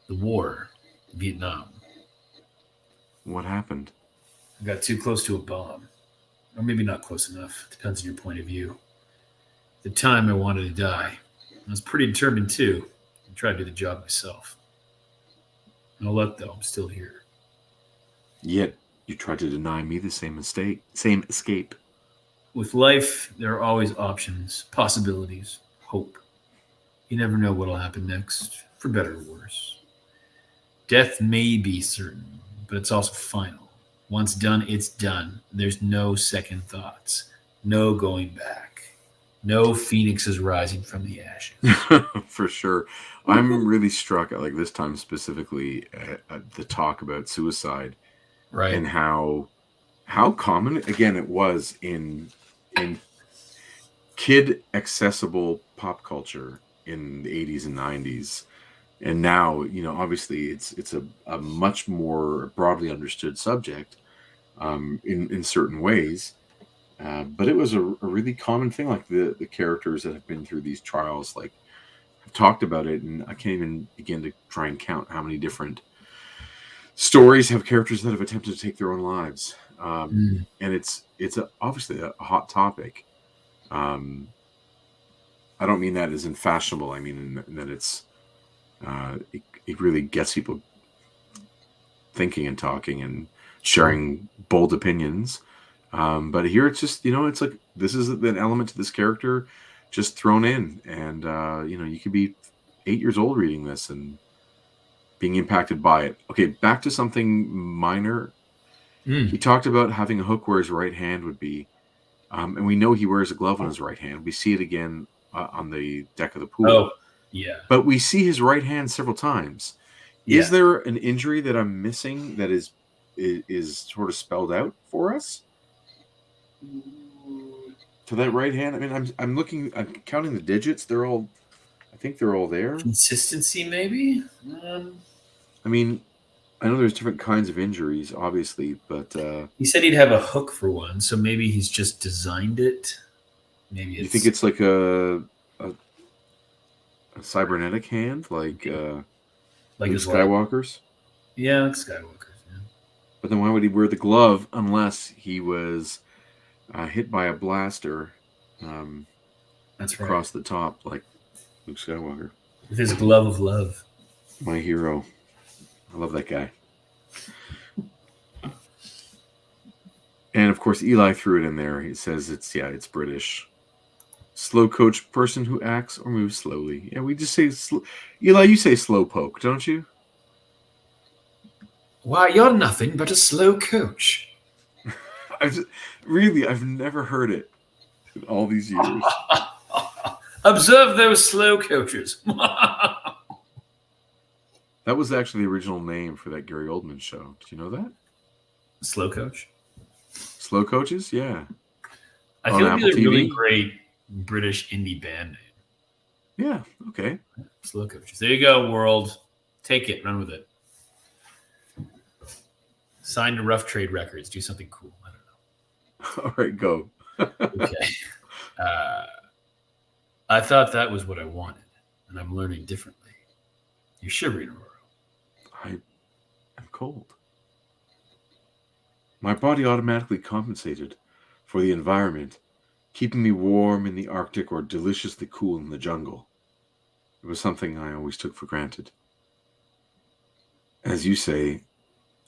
The war, Vietnam. What happened? I got too close to a bomb. Or maybe not close enough. Depends on your point of view. At the time, I wanted to die. I was pretty determined, too. I tried to do the job myself. No luck, though. I'm still here. Yet, you tried to deny me the same escape. With life, there are always options, possibilities, hope. You never know what'll happen next, for better or worse. Death may be certain, but it's also final. Once done, it's done. There's no second thoughts. No going back. No phoenix is rising from the ashes. For sure. I'm really struck at like this time specifically at the talk about suicide Right. and how common again it was in kid accessible pop culture in the 80s and 90s. And now, obviously it's a much more broadly understood subject in certain ways. But it was a really common thing, like the characters that have been through these trials, like have talked about it, and I can't even begin to try and count how many different stories have characters that have attempted to take their own lives. And it's obviously a hot topic. I don't mean that as in fashionable. I mean in that it's it really gets people thinking and talking and sharing bold opinions. But here it's just, it's like this is an element to this character just thrown in. And, you could be 8 years old reading this and being impacted by it. Okay, back to something minor. He talked about having a hook where his right hand would be. And we know he wears a glove on his right hand. We see it again on the deck of the pool. Oh, yeah. But we see his right hand several times. Yeah. Is there an injury that I'm missing that is sort of spelled out for us? To that right hand, I mean, I'm counting the digits. I think they're all there. Consistency, maybe. I mean, I know there's different kinds of injuries, obviously, but he said he'd have a hook for one, so maybe he's just designed it. Maybe you think it's like a cybernetic hand, like Skywalker's. Yeah, like Skywalker's. Yeah. But then why would he wear the glove unless he was hit by a blaster? That's right. Across the top, like Luke Skywalker. With his glove of love. My hero. I love that guy. And of course, Eli threw it in there. He says it's British. Slow coach, person who acts or moves slowly. Yeah, we just say Eli, you say slow poke, don't you? Why, you're nothing but a slow coach. I've never heard it in all these years. Observe those slow coaches. That was actually the original name for that Gary Oldman show. Did you know that? Slow coach? Slow coaches? Yeah. I feel like it's a really great British indie band name. Yeah, okay. Slow coaches. There you go, world. Take it. Run with it. Sign to Rough Trade Records. Do something cool. I don't know. All right, go. Okay. I thought that was what I wanted, and I'm learning differently. You're shivering, Aurora. I'm cold. My body automatically compensated for the environment, keeping me warm in the Arctic or deliciously cool in the jungle. It was something I always took for granted. As you say,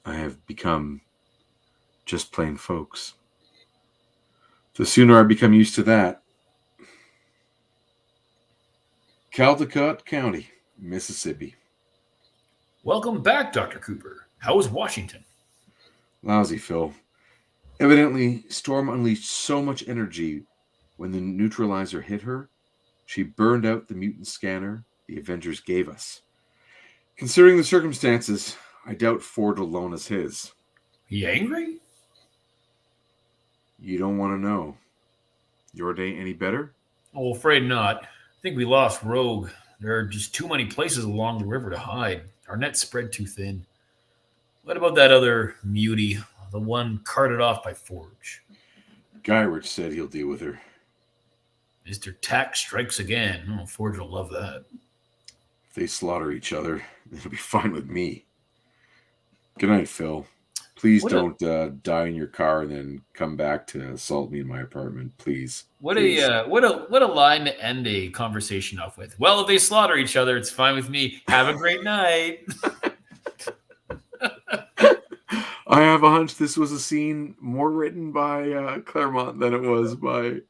I have become just plain folks. The sooner I become used to that. Caldecott County, Mississippi. Welcome back, Dr. Cooper. How was Washington? Lousy, Phil. Evidently, Storm unleashed so much energy when the neutralizer hit her, she burned out the mutant scanner the Avengers gave us. Considering the circumstances, I doubt Ford alone is his. He angry? You don't want to know. Your day any better? Oh, afraid not. I think we lost Rogue. There are just too many places along the river to hide. Our net's spread too thin. What about that other mutie, the one carted off by Forge? Guyrich said he'll deal with her. Mr. Tack strikes again. Oh, Forge will love that. If they slaughter each other, it'll be fine with me. Good night, Phil. Please don't die in your car and then come back to assault me in my apartment, please. What a line to end a conversation off with. Well, if they slaughter each other, it's fine with me. Have a great night. I have a hunch this was a scene more written by Claremont than it was by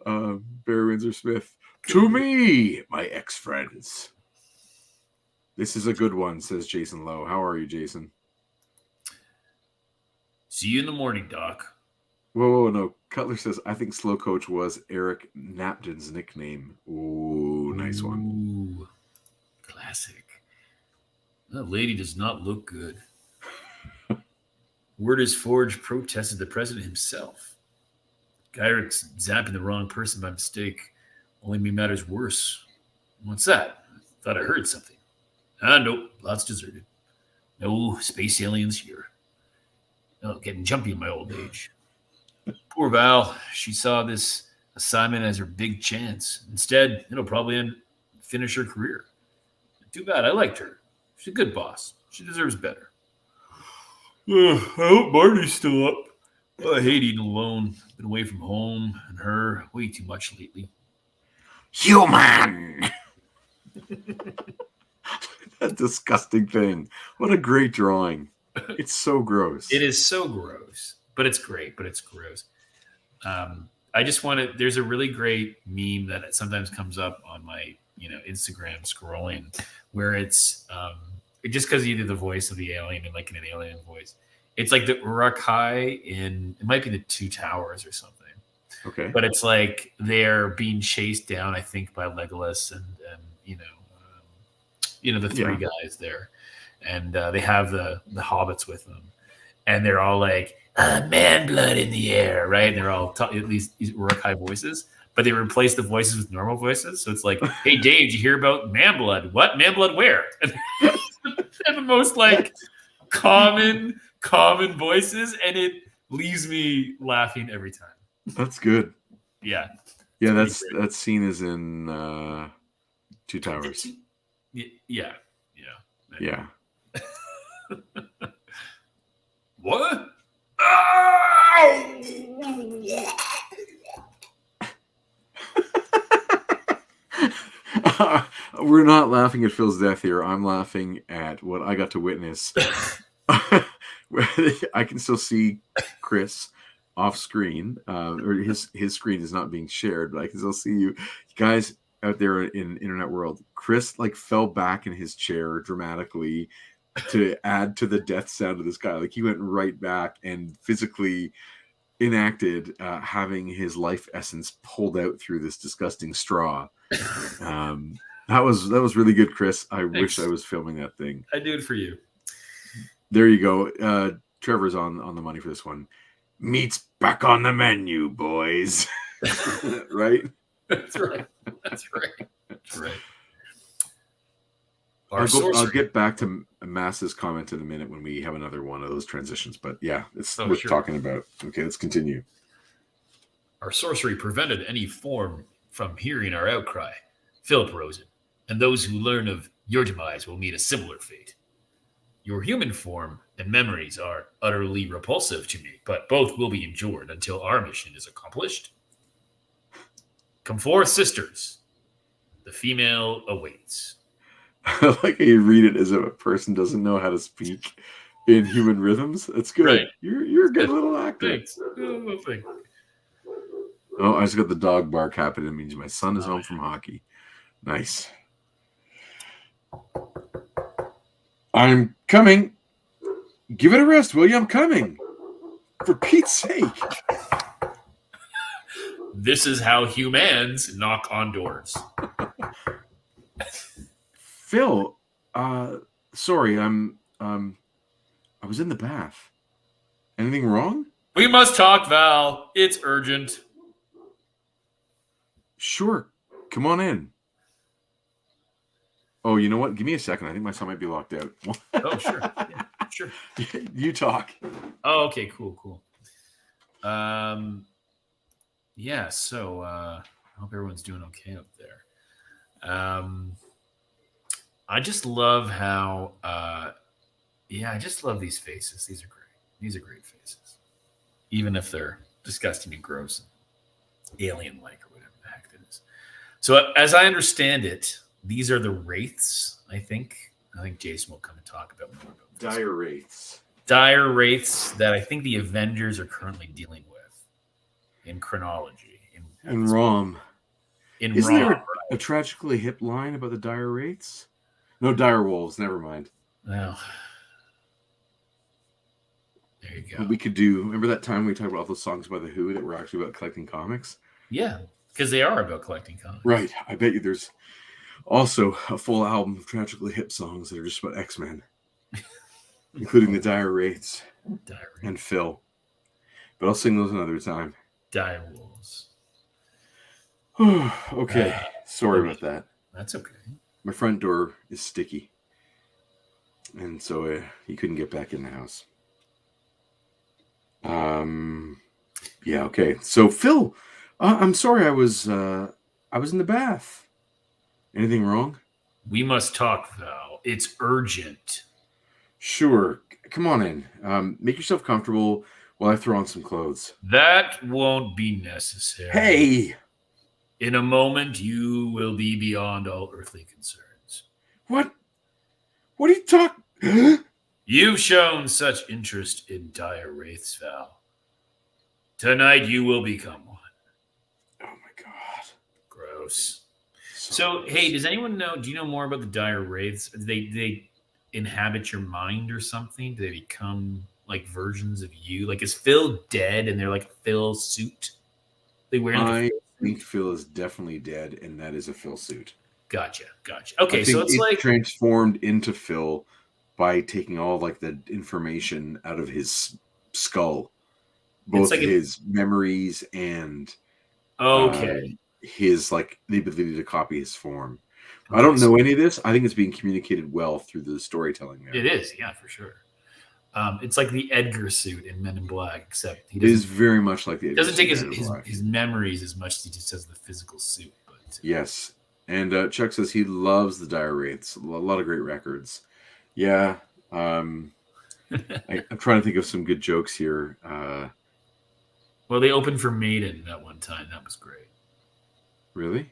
Barry Windsor-Smith. To me, my ex-friends. This is a good one, says Jason Lowe. How are you, Jason? See you in the morning, Doc. Whoa, no. Cutler says, I think Slow Coach was Eric Napton's nickname. Ooh, nice one. Ooh, classic. That lady does not look good. Word is Forge protested the president himself. Gyric's zapping the wrong person by mistake only made matters worse. What's that? I thought I heard something. Nope. Lots deserted. No space aliens here. Oh, getting jumpy in my old age. Poor Val. She saw this assignment as her big chance. Instead, it'll probably finish her career. Too bad. I liked her. She's a good boss. She deserves better. I hope Marty's still up. I hate eating alone. Been away from home and her way too much lately. Human! That disgusting thing. What a great drawing. It's so gross. It is so gross, but it's great, but it's gross. I just want to, there's a really great meme that sometimes comes up on my, Instagram scrolling where it's just because you do the voice of the alien and like in an alien voice. It's like the Urukai in, it might be the Two Towers or something. Okay. But it's like they're being chased down, I think, by Legolas and the three guys there. And they have the hobbits with them. And they're all like, man blood in the air, right? And they're all these Urukai voices. But they replace the voices with normal voices. So it's like, hey, Dave, did you hear about man blood? What? Man blood where? And the most like common voices. And it leaves me laughing every time. That's good. Yeah. Yeah, that scene is in Two Towers. Yeah. Yeah. What? We're not laughing at Phil's death here. I'm laughing at what I got to witness. I can still see Chris off screen, or his screen is not being shared, but I can still see you guys out there in internet world. Chris like fell back in his chair dramatically to add to the death sound of this guy. Like he went right back and physically enacted having his life essence pulled out through this disgusting straw. That was really good, Chris. I wish I was filming that thing. I do it for you. There you go. Trevor's on the money for this one. Meat's back on the menu, boys. Right? That's right. I'll get back to Mass's comment in a minute when we have another one of those transitions. But yeah, it's worth talking about. Okay, let's continue. Our sorcery prevented any form from hearing our outcry. Philip Rosen, and those who learn of your demise will meet a similar fate. Your human form and memories are utterly repulsive to me, but both will be endured until our mission is accomplished. Come forth, sisters. The female awaits. I like how you read it as if a person doesn't know how to speak in human rhythms. That's good. Right. You're a good little actor. Thanks. Oh, I just got the dog bark happening. It means my son is home from hockey. Nice. I'm coming. Give it a rest, will you? I'm coming. For Pete's sake. This is how humans knock on doors. Phil, sorry, I was in the bath. Anything wrong? We must talk, Val. It's urgent. Sure. Come on in. Oh, you know what? Give me a second. I think my son might be locked out. Oh, sure. Yeah, sure. You talk. Oh, okay. Cool. Yeah, so I hope everyone's doing okay up there. I just love how, I just love these faces. These are great. These are great faces. Even if they're disgusting and gross and alien-like or whatever the heck it is. So as I understand it, these are the wraiths, I think. I think Jason will come and talk about more about this. Dire wraiths. Dire wraiths that I think the Avengers are currently dealing with in chronology. In ROM. Isn't there a tragically hip line about the dire wraiths? No, dire wolves. Never mind. Well, there you go. We could do. Remember that time we talked about all those songs by the Who that were actually about collecting comics? Yeah, because they are about collecting comics. Right. I bet you there's also a full album of tragically hip songs that are just about X-Men, including the Dire Wraiths and Phil. But I'll sing those another time. Dire Wolves. Okay. Sorry about that. That's okay. My front door is sticky. And so he couldn't get back in the house. Yeah, okay. So Phil, I'm sorry I was in the bath. Anything wrong? We must talk, Val. It's urgent. Sure. Come on in. Make yourself comfortable while I throw on some clothes. That won't be necessary. Hey! In a moment, you will be beyond all earthly concerns. What? What are you talking? You've shown such interest in dire wraiths, Val. Tonight you will become one. Oh my god. Gross. So, hey, does anyone know? Do you know more about the dire wraiths? Do they inhabit your mind or something? Do they become like versions of you? Like, is Phil dead and they're like Phil suit? They wear. I think Phil is definitely dead, and that is a Phil suit. Gotcha. Okay, so it's like transformed into Phil by taking all like the information out of his skull, both like his memories and his like the ability to copy his form. Okay, I don't know any of this. I think it's being communicated well through the storytelling there. It is, yeah, for sure. It's like the Edgar suit in Men in Black, except it is very much like the Edgar doesn't take his memories as much as he just has the physical suit. But yes, and Chuck says he loves the Dire Wraiths. A lot of great records. Yeah, I'm trying to think of some good jokes here. Well, they opened for Maiden that one time. That was great. Really?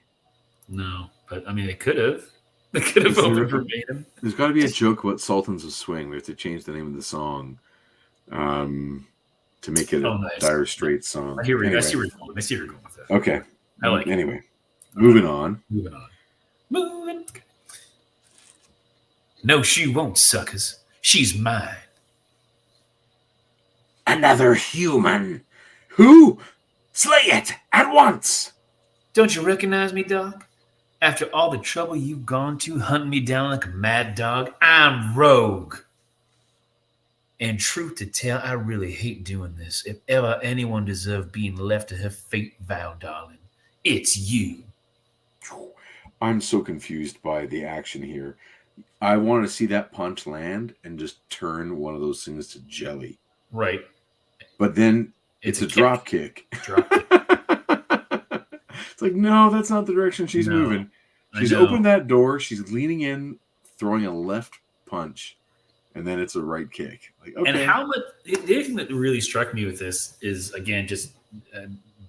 No, but I mean, they could have. They could have opened for Maiden. There's got to be a joke about Sultans of Swing. We have to change the name of the song to make it a nice. Dire Straits song. I see where you're going. I see where you're going with that. Okay. I like it. Anyway, moving on. No, she won't, suckers. She's mine. Another human. Who? Slay it at once. Don't you recognize me, Doc? After all the trouble you've gone to hunting me down like a mad dog, I'm Rogue. And truth to tell, I really hate doing this. If ever anyone deserved being left to her fate, Val, darling, it's you. I'm so confused by the action here. I want to see that punch land and just turn one of those things to jelly. Right. But then it's a drop kick. It's like, no, that's not the direction she's moving. She's opened that door. She's leaning in, throwing a left punch, and then it's a right kick. Like, okay. And how much? The other thing that really struck me with this is, again, just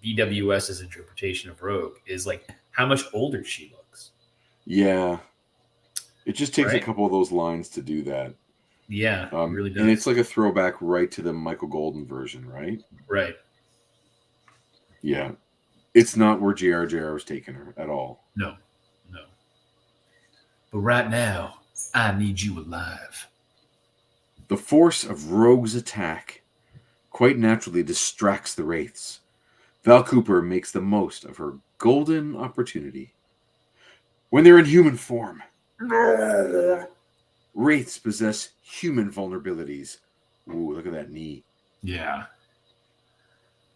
BWS's interpretation of Rogue is like how much older she looks. Yeah. It just takes a couple of those lines to do that. Yeah, it really does. And it's like a throwback right to the Michael Golden version, right? Right. Yeah. It's not where JR was taking her at all. No. But right now, I need you alive. The force of Rogue's attack quite naturally distracts the Wraiths. Val Cooper makes the most of her golden opportunity. When they're in human form, Wraiths possess human vulnerabilities. Ooh, look at that knee. Yeah.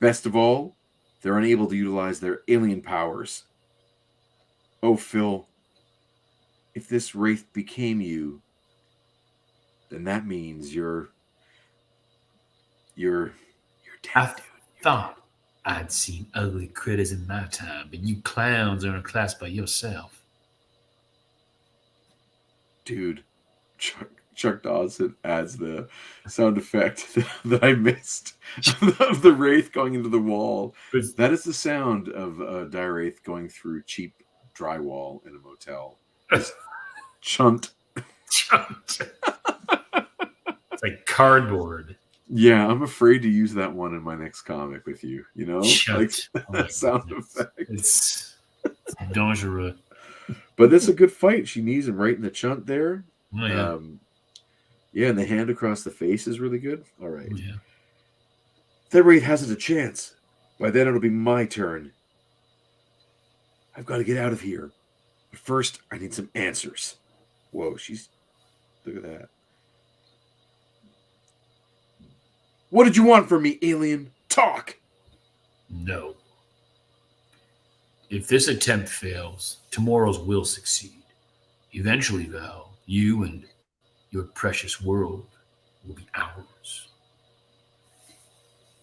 Best of all, they're unable to utilize their alien powers. Oh, Phil, if this Wraith became you, then that means you're dead, I thought I'd seen ugly critters in my time, but you clowns are in a class by yourself. Dude, Chuck Dawson adds the sound effect that I missed of the Wraith going into the wall. That is the sound of a dire Wraith going through cheap drywall in a motel. Chunt. It's like cardboard. Yeah, I'm afraid to use that one in my next comic with you. You know, Chunt. Like that sound effect. It's dangerous. But that's a good fight. She knees him right in the chunt there. Oh, yeah. Yeah, and the hand across the face is really good. All right. Oh, yeah. That wraith hasn't a chance. By then it'll be my turn. I've got to get out of here. But first, I need some answers. Whoa, she's... Look at that. What did you want from me, alien? Talk! No. If this attempt fails, tomorrow's will succeed. Eventually, Val, you and your precious world will be ours.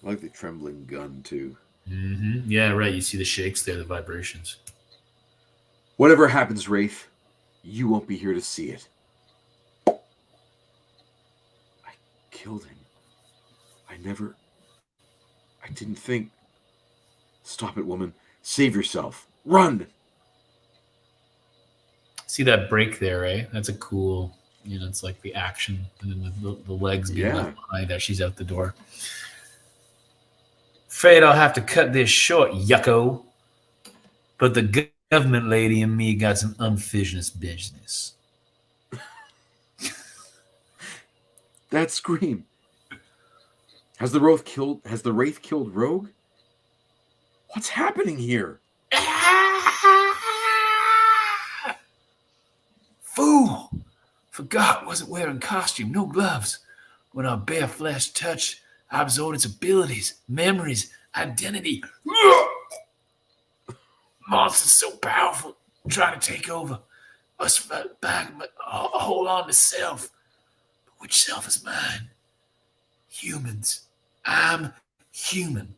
I like the trembling gun, too. Mm-hmm. Yeah, right. You see the shakes there, the vibrations. Whatever happens, Wraith, you won't be here to see it. I killed him. I didn't think. Stop it, woman. Save yourself. Run! See that break there, eh? That's a cool, it's like the action and then the legs being left behind as she's out the door. Afraid I'll have to cut this short, yucko. But the government lady and me got some unfinished business. That scream. Has the Wraith killed Rogue? What's happening here? Fool! Forgot wasn't wearing costume, no gloves. When our bare flesh touched, I absorbed its abilities, memories, identity. Monsters so powerful, trying to take over. Us fight back, but hold on to self. But which self is mine? Humans. I'm human.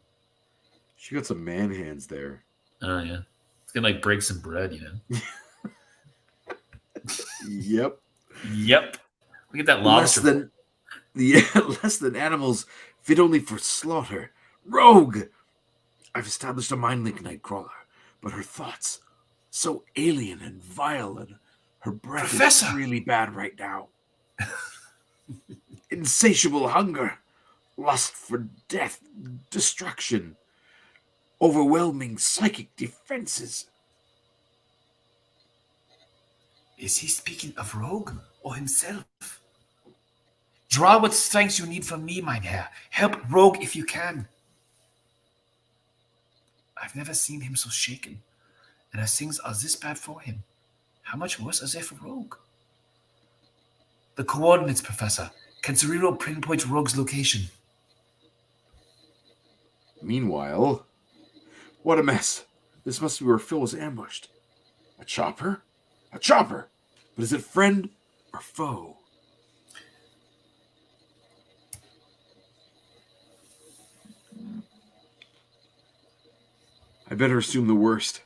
She got some man hands there. Oh, yeah. It's going to, break some bread, Yep. Yep. Look at that lobster. Less than animals, fit only for slaughter. Rogue! I've established a mind link, Nightcrawler, but her thoughts, so alien and vile, and her breath is really bad right now. Insatiable hunger, lust for death, destruction, overwhelming psychic defenses. Is he speaking of Rogue or himself? Draw what strengths you need from me, mein Herr. Help Rogue if you can. I've never seen him so shaken, and as things are this bad for him, how much worse are they for Rogue? The coordinates, Professor. Can Cerero pinpoint Rogue's location? Meanwhile, what a mess. This must be where Phil was ambushed. A chopper? A chopper! But is it friend or foe? I better assume the worst.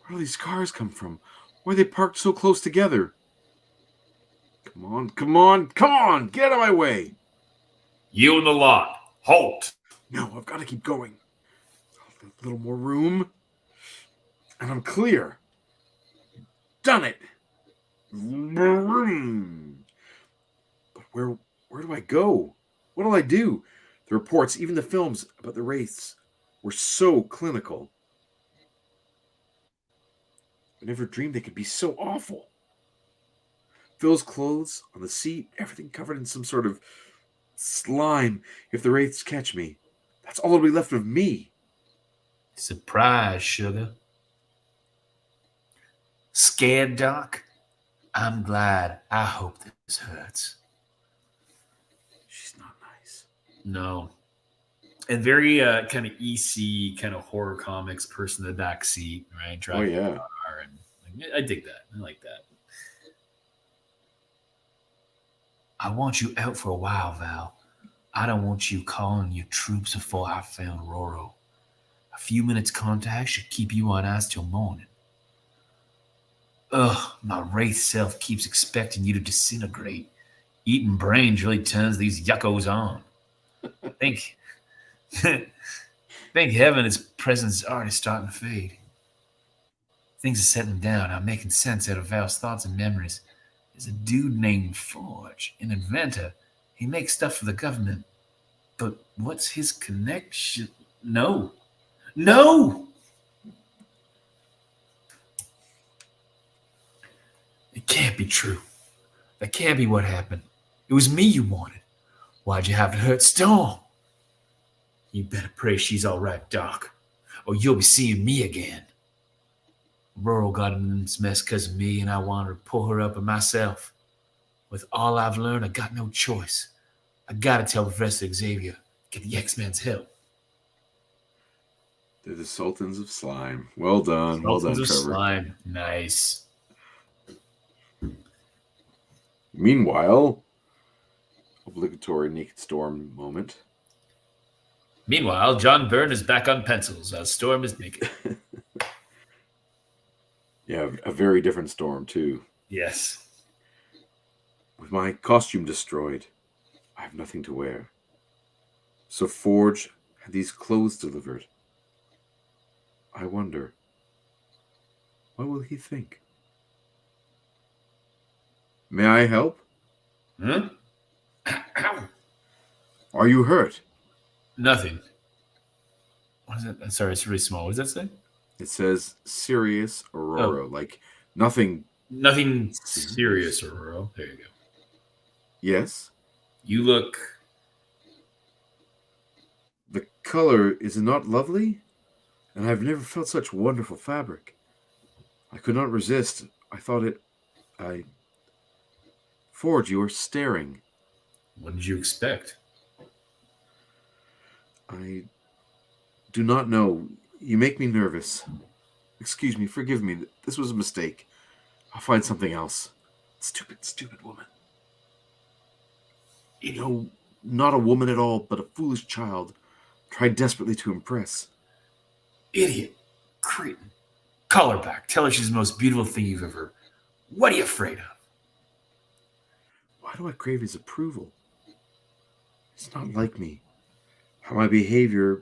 Where do these cars come from? Why are they parked so close together? Come on, come on, come on! Get out of my way! You in the lot. Halt! No, I've got to keep going. A little more room. And I'm clear. Done it! But where do I go? What'll I do? The reports, even the films about the wraiths, were so clinical. I never dreamed they could be so awful. Phil's clothes on the seat, everything covered in some sort of slime. If the wraiths catch me, that's all that'll be left of me. Surprise, sugar. Scared, Doc? I'm glad. I hope this hurts. She's not nice. No. And very kind of EC, kind of horror comics person in the back seat, right? Driving the car, and I dig that. I like that. I want you out for a while, Val. I don't want you calling your troops before I found Roro. A few minutes contact should keep you on ice till morning. Ugh, my wraith self keeps expecting you to disintegrate. Eating brains really turns these yuckos on. Thank heaven its presence is already starting to fade. Things are settling down. I'm making sense out of Val's thoughts and memories. There's a dude named Forge, an inventor. He makes stuff for the government. But what's his connection? No. It can't be true. That can't be what happened. It was me you wanted. Why'd you have to hurt Storm? You better pray she's all right, Doc, or you'll be seeing me again. Rural got in this mess because of me, and I wanted to pull her up myself. With all I've learned, I got no choice. I gotta tell Professor Xavier, get the X-Men's help. They're the Sultans of Slime. Well done. Sultans well done, of Trevor. Slime. Nice. Meanwhile, obligatory Naked Storm moment. Meanwhile, John Byrne is back on pencils as Storm is naked. Yeah, a very different Storm, too. Yes. With my costume destroyed, I have nothing to wear. So Forge had these clothes delivered. I wonder, what will he think? May I help? Huh? Ow. Are you hurt? Nothing. What is that? Sorry, it's really small. What does that say? It says Sirius Aurora, like nothing. Nothing serious, Aurora. There you go. Yes? You look... The color is not lovely, and I've never felt such wonderful fabric. I could not resist. I thought it... Forge, you are staring. What did you expect? I do not know. You make me nervous. Excuse me, forgive me. This was a mistake. I'll find something else. Stupid, stupid woman. You know, not a woman at all, but a foolish child. Tried desperately to impress. Idiot. Cretin. Call her back. Tell her she's the most beautiful thing you've ever... What are you afraid of? Why do I crave his approval? He's not like me. How my behavior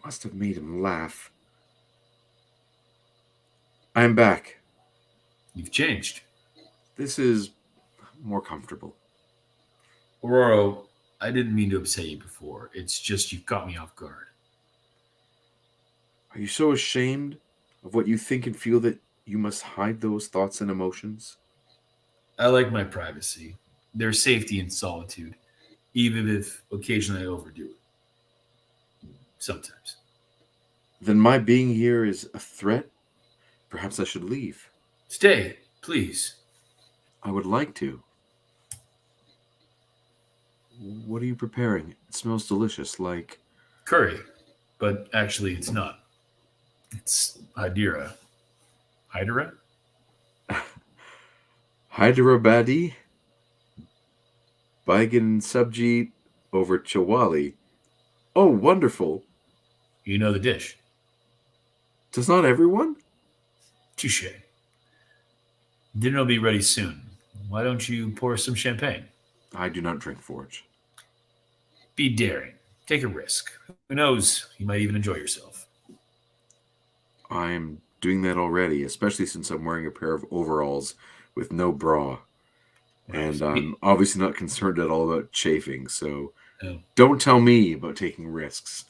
must have made him laugh. I am back. You've changed. This is more comfortable. Aurora, I didn't mean to upset you before. It's just you caught me off guard. Are you so ashamed of what you think and feel that you must hide those thoughts and emotions? I like my privacy. There's safety in solitude, even if occasionally I overdo it. Sometimes. Then my being here is a threat? Perhaps I should leave. Stay, please. I would like to. What are you preparing? It smells delicious, like... Curry. But actually, it's not. It's Hydera. Hydera? Hyderabadi? Baigan Subji over Chawali. Oh, wonderful. You know the dish. Does not everyone? Touche. Dinner will be ready soon. Why don't you pour some champagne? I do not drink Forge. Be daring. Take a risk. Who knows? You might even enjoy yourself. I am doing that already, especially since I'm wearing a pair of overalls with no bra. And I'm obviously not concerned at all about chafing, so don't tell me about taking risks.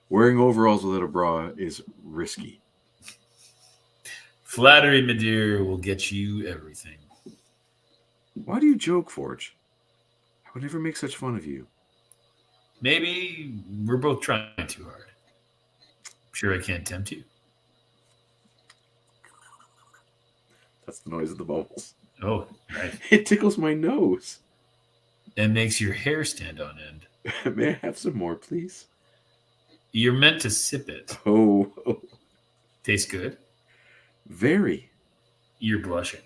Wearing overalls without a bra is risky. Flattery, my dear, will get you everything. Why do you joke, Forge? I would never make such fun of you. Maybe we're both trying too hard. Sure I can't tempt you. That's the noise of the bubbles. Oh, right. It tickles my nose. And makes your hair stand on end. May I have some more, please? You're meant to sip it. Oh. Tastes good? Very. You're blushing.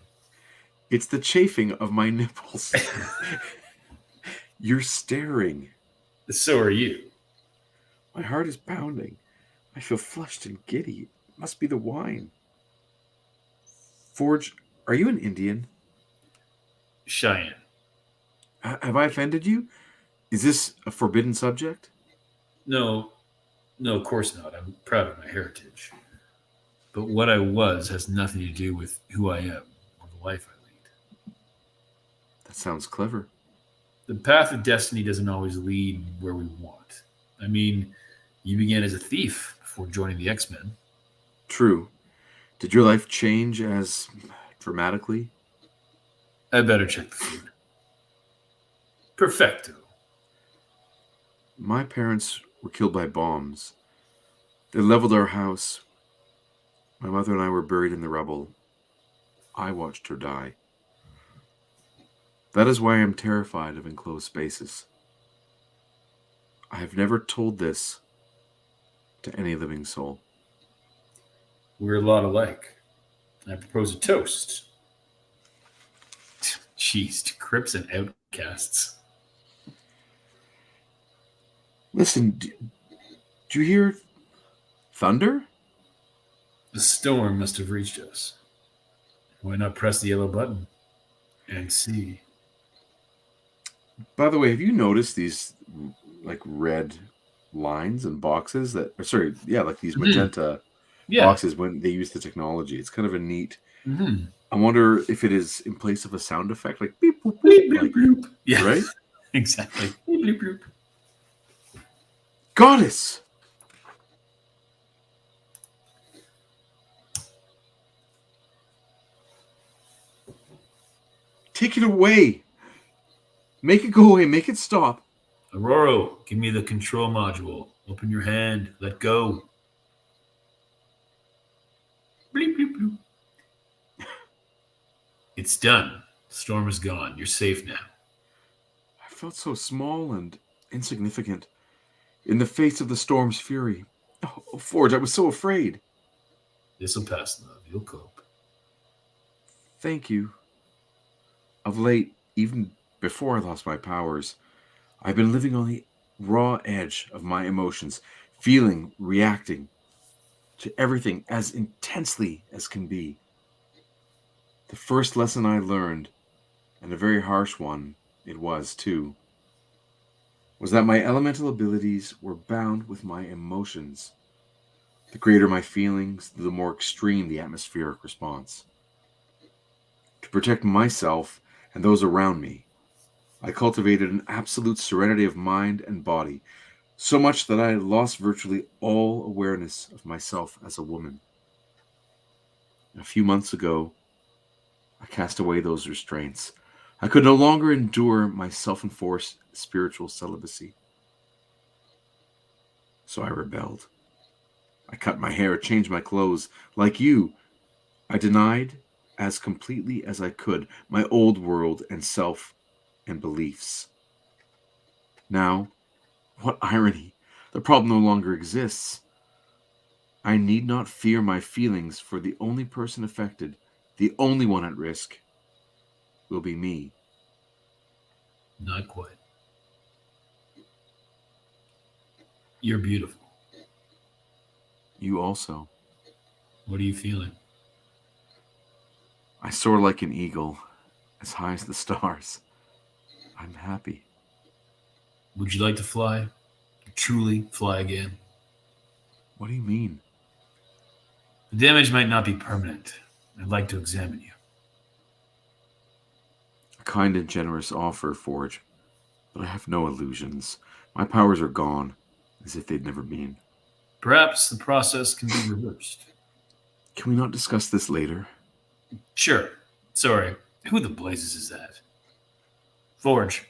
It's the chafing of my nipples. You're staring. So are you. My heart is pounding. I feel flushed and giddy. It must be the wine. Forge, are you an Indian? Cheyenne. Have I offended you? Is this a forbidden subject? No, of course not. I'm proud of my heritage. But what I was has nothing to do with who I am or the life I lead. That sounds clever. The path of destiny doesn't always lead where we want. I mean, you began as a thief before joining the X-Men. True. Did your life change as dramatically? I better check the food. Perfecto. My parents were killed by bombs. They leveled our house. My mother and I were buried in the rubble. I watched her die. That is why I am terrified of enclosed spaces. I have never told this to any living soul. We're a lot alike. I propose a toast. Jeez, to Crips and outcasts. Listen, do you hear thunder? The storm must have reached us. Why not press the yellow button and see? By the way, have you noticed these like red lines and boxes that, like these magenta boxes when they use the technology? It's kind of a neat. Mm-hmm. I wonder if it is in place of a sound effect, like beep boop boop, Bleep, bloop. Yeah, right? Exactly. Bleep, bloop, bloop. Goddess! Take it away. Make it go away. Make it stop. Aurora, give me the control module. Open your hand. Let go. Bleep, bloop, bloop. It's done. The storm is gone. You're safe now. I felt so small and insignificant in the face of the storm's fury. Oh, Forge, I was so afraid. This'll pass, love. You'll cope. Thank you. Of late, even before I lost my powers, I've been living on the raw edge of my emotions, feeling, reacting to everything as intensely as can be. The first lesson I learned, and a very harsh one it was too, was that my elemental abilities were bound with my emotions. The greater my feelings, the more extreme the atmospheric response. To protect myself and those around me, I cultivated an absolute serenity of mind and body, so much that I lost virtually all awareness of myself as a woman. A few months ago, I cast away those restraints. I could no longer endure my self-enforced spiritual celibacy. So I rebelled. I cut my hair, changed my clothes. Like you, I denied as completely as I could my old world and self and beliefs. Now, what irony! The problem no longer exists. I need not fear my feelings, for the only person affected, the only one at risk, will be me. Not quite. You're beautiful. You also. What are you feeling? I soar like an eagle, as high as the stars. I'm happy. Would you like to fly? Truly fly again? What do you mean? The damage might not be permanent. I'd like to examine you. A kind and generous offer, Forge, but I have no illusions. My powers are gone, as if they'd never been. Perhaps the process can be reversed. Can we not discuss this later? Sure. Sorry. Who the blazes is that? Forge.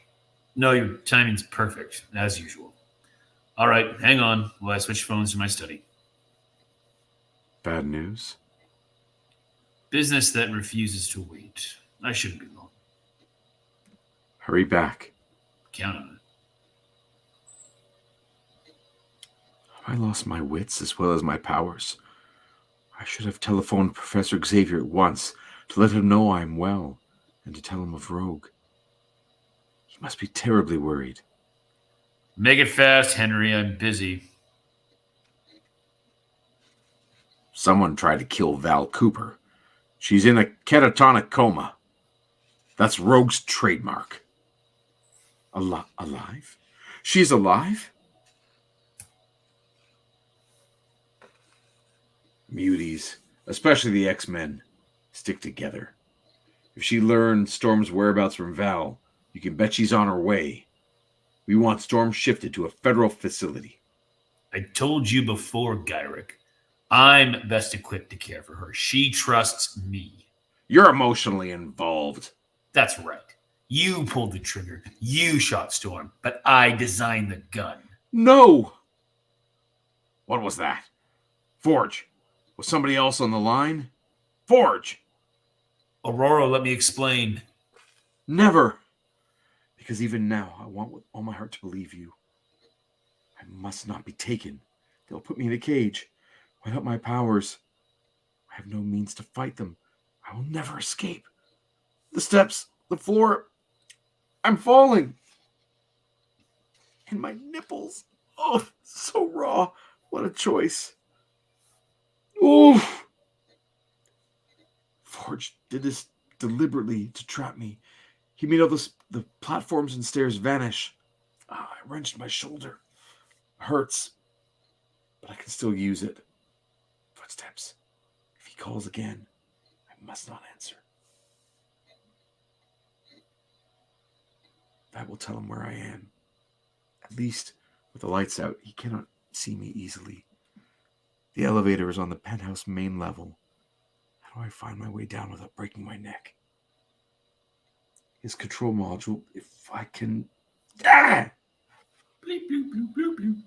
No, your timing's perfect, as usual. All right, hang on while I switch phones to my study. Bad news? Business that refuses to wait. I shouldn't be long. Hurry back. Count on it. I lost my wits as well as my powers. I should have telephoned Professor Xavier at once to let him know I am well and to tell him of Rogue. He must be terribly worried. Make it fast, Henry. I'm busy. Someone tried to kill Val Cooper. She's in a catatonic coma. That's Rogue's trademark. Alive? She's alive? Muties, especially the X-Men, stick together. If she learns Storm's whereabouts from Val, you can bet she's on her way. We want Storm shifted to a federal facility. I told you before, Gyrick. I'm best equipped to care for her. She trusts me. You're emotionally involved. That's right. You pulled the trigger. You shot Storm, but I designed the gun. No! What was that? Forge, was somebody else on the line? Forge! Aurora, let me explain. Never! Because even now, I want with all my heart to believe you. I must not be taken. They'll put me in a cage. Without my powers, I have no means to fight them. I will never escape. The steps, the floor, I'm falling. And my nipples. Oh, so raw. What a choice. Oof. Forge did this deliberately to trap me. He made all the platforms and stairs vanish. I wrenched my shoulder. Hurts. But I can still use it. Footsteps. If he calls again, I must not answer. That will tell him where I am. At least, with the lights out, he cannot see me easily. The elevator is on the penthouse main level. How do I find my way down without breaking my neck? His control module, if I can... Ah! Bleep, bloop, bloop, bloop, bloop.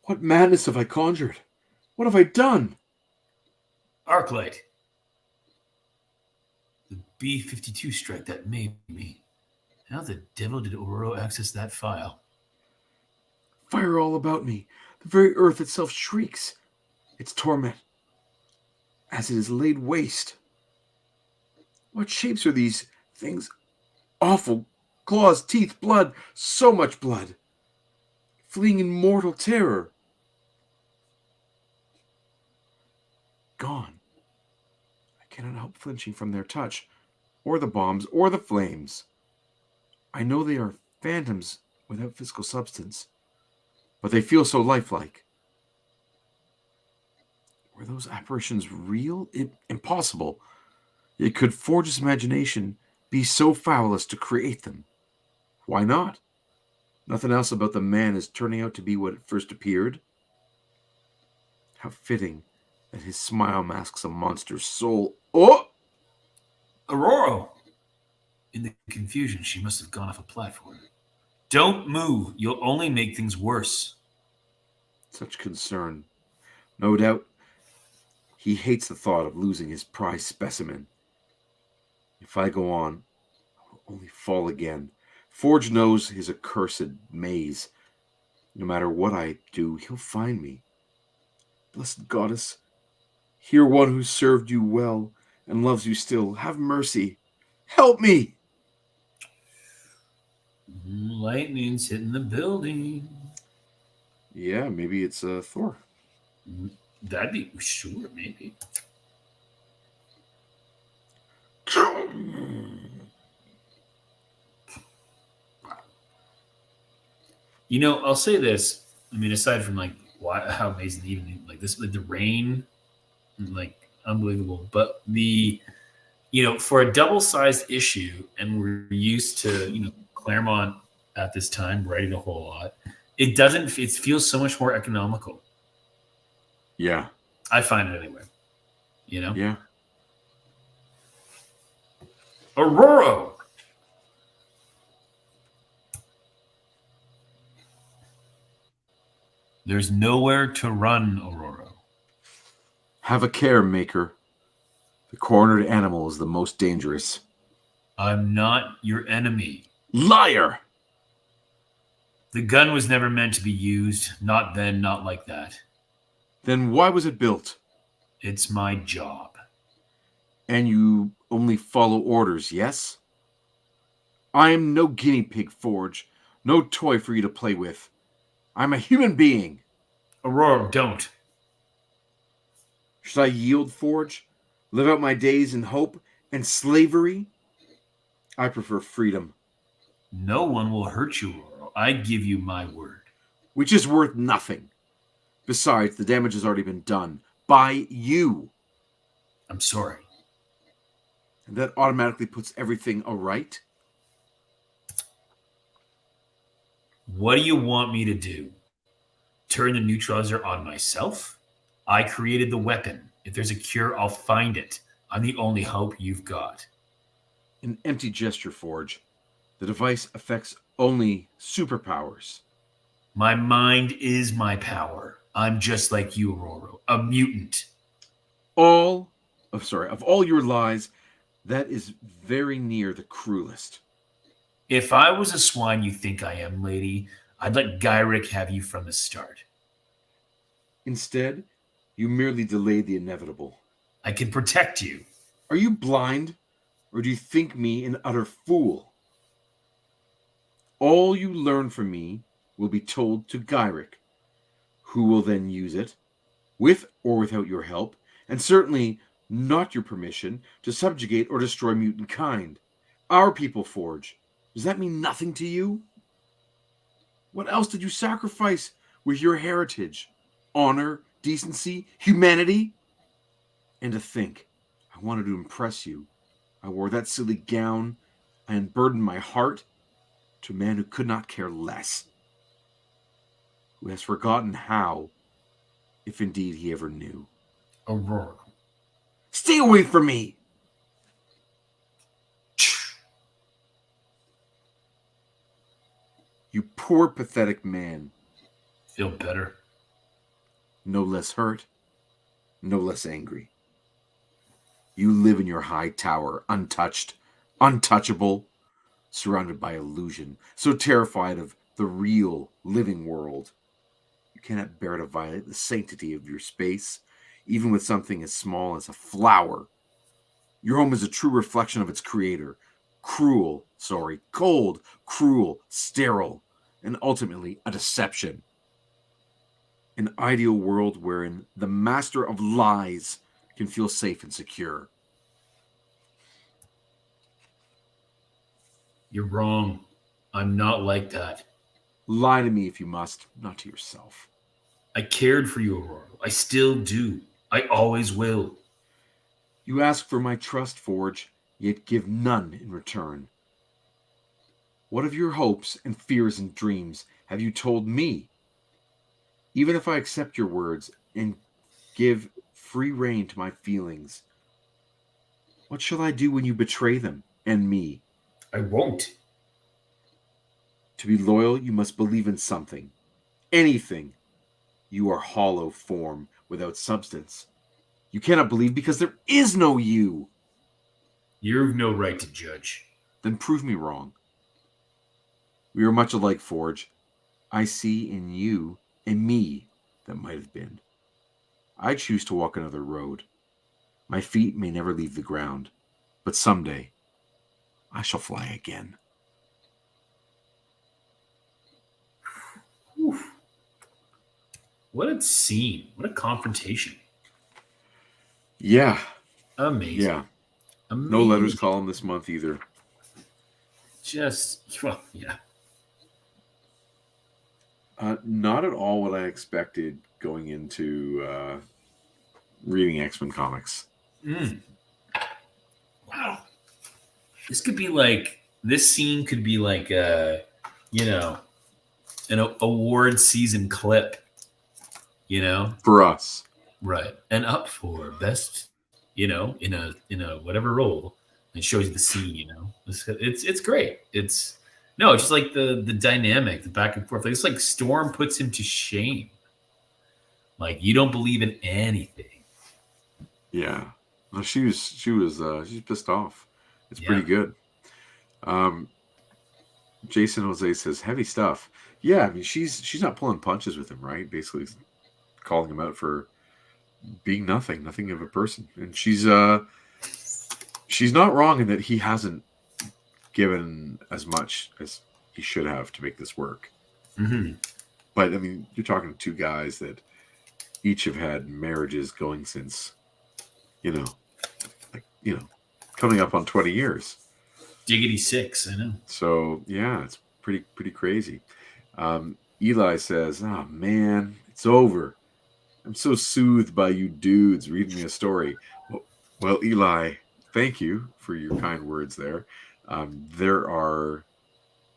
What madness have I conjured? What have I done? Arclight. The B-52 strike that made me. How the devil did Aurora access that file? Fire all about me. The very earth itself shrieks. Its torment. As it is laid waste. What shapes are these things? Awful. Claws, teeth, blood. So much blood. Fleeing in mortal terror. Gone. I cannot help flinching from their touch, or the bombs, or the flames. I know they are phantoms without physical substance, but they feel so lifelike. Were those apparitions real? Impossible. Yet could Forge's imagination be so foul as to create them? Why not? Nothing else about the man is turning out to be what it first appeared. How fitting that his smile masks a monster's soul. Oh! Aurora! In the confusion, she must have gone off a platform. Don't move. You'll only make things worse. Such concern. No doubt he hates the thought of losing his prize specimen. If I go on, I will only fall again. Forge knows his accursed maze. No matter what I do, he'll find me. Blessed goddess, hear one who served you well and loves you still. Have mercy. Help me! Lightning's hitting the building. Yeah, maybe it's Thor. That'd be sure, maybe. You know, I'll say this. I mean, aside from like how amazing even like this, like the rain, like unbelievable. But for a double-sized issue, and we're used to Claremont at this time writing a whole lot. It doesn't. It feels so much more economical. Yeah, I find it anyway. Yeah. Aurora. There's nowhere to run, Aurora. Have a care, Maker. The cornered animal is the most dangerous. I'm not your enemy. Liar! The gun was never meant to be used. Not then, not like that. Then why was it built? It's my job. And you only follow orders, yes? I am no guinea pig, Forge. No toy for you to play with. I'm a human being. Aurora, don't. Should I yield, Forge? Live out my days in hope and slavery? I prefer freedom. No one will hurt you, Aurora. I give you my word. Which is worth nothing. Besides, the damage has already been done. By you. I'm sorry. And that automatically puts everything aright? What do you want me to do? Turn the neutralizer on myself? I created the weapon. If there's a cure, I'll find it. I'm the only hope you've got. An empty gesture, Forge. The device affects only superpowers. My mind is my power. I'm just like you, Aurora, a mutant. Of all your lies, that is very near the cruelest. If I was a swine you think I am, lady, I'd let Gyrick have you from the start. Instead, you merely delay the inevitable. I can protect you. Are you blind, or do you think me an utter fool? All you learn from me will be told to Gyrick, who will then use it, with or without your help, and certainly not your permission, to subjugate or destroy mutant kind. Our people, Forge. Does that mean nothing to you? What else did you sacrifice with your heritage? Honor, decency, humanity? And to think, I wanted to impress you. I wore that silly gown. I unburdened my heart to a man who could not care less. Who has forgotten how, if indeed he ever knew. Aurora. Stay away from me! You poor, pathetic man. Feel better? No less hurt, no less angry. You live in your high tower, untouched, untouchable, surrounded by illusion, so terrified of the real, living world. You cannot bear to violate the sanctity of your space, even with something as small as a flower. Your home is a true reflection of its creator. Cold, cruel, sterile, and ultimately a deception. An ideal world wherein the master of lies can feel safe and secure. You're wrong. I'm not like that. Lie to me if you must, not to yourself. I cared for you, Aurora. I still do. I always will. You ask for my trust, Forge, yet give none in return. What of your hopes and fears and dreams have you told me? Even if I accept your words and give free rein to my feelings, what shall I do when you betray them and me? I won't. To be loyal, you must believe in something. Anything. You are hollow form without substance. You cannot believe because there is no you. You've no right to judge. Then prove me wrong. We are much alike, Forge. I see in you a me that might have been. I choose to walk another road. My feet may never leave the ground, but someday I shall fly again. Oof. What a scene. What a confrontation. Yeah. Amazing. Yeah. Amazing. No letters column this month either. Well, yeah. Not at all what I expected going into reading X-Men comics. Wow. This scene could be like an award season clip, For us. Right. And up for best, in a whatever role. It shows you the scene, It's great. It's just like the dynamic, the back and forth. It's like Storm puts him to shame. Like, you don't believe in anything. Yeah. No, she's pissed off. It's pretty good. Jason Jose says heavy stuff. Yeah, I mean she's not pulling punches with him, right? Basically calling him out for being nothing of a person. And she's not wrong in that he hasn't given as much as he should have to make this work. Mm-hmm. But I mean, you're talking to two guys that each have had marriages going since, coming up on 20 years. Diggity 6, I know. So yeah, it's pretty crazy. Eli says, "Oh man, it's over. I'm so soothed by you dudes reading me a story." Well, Eli, thank you for your kind words there. There are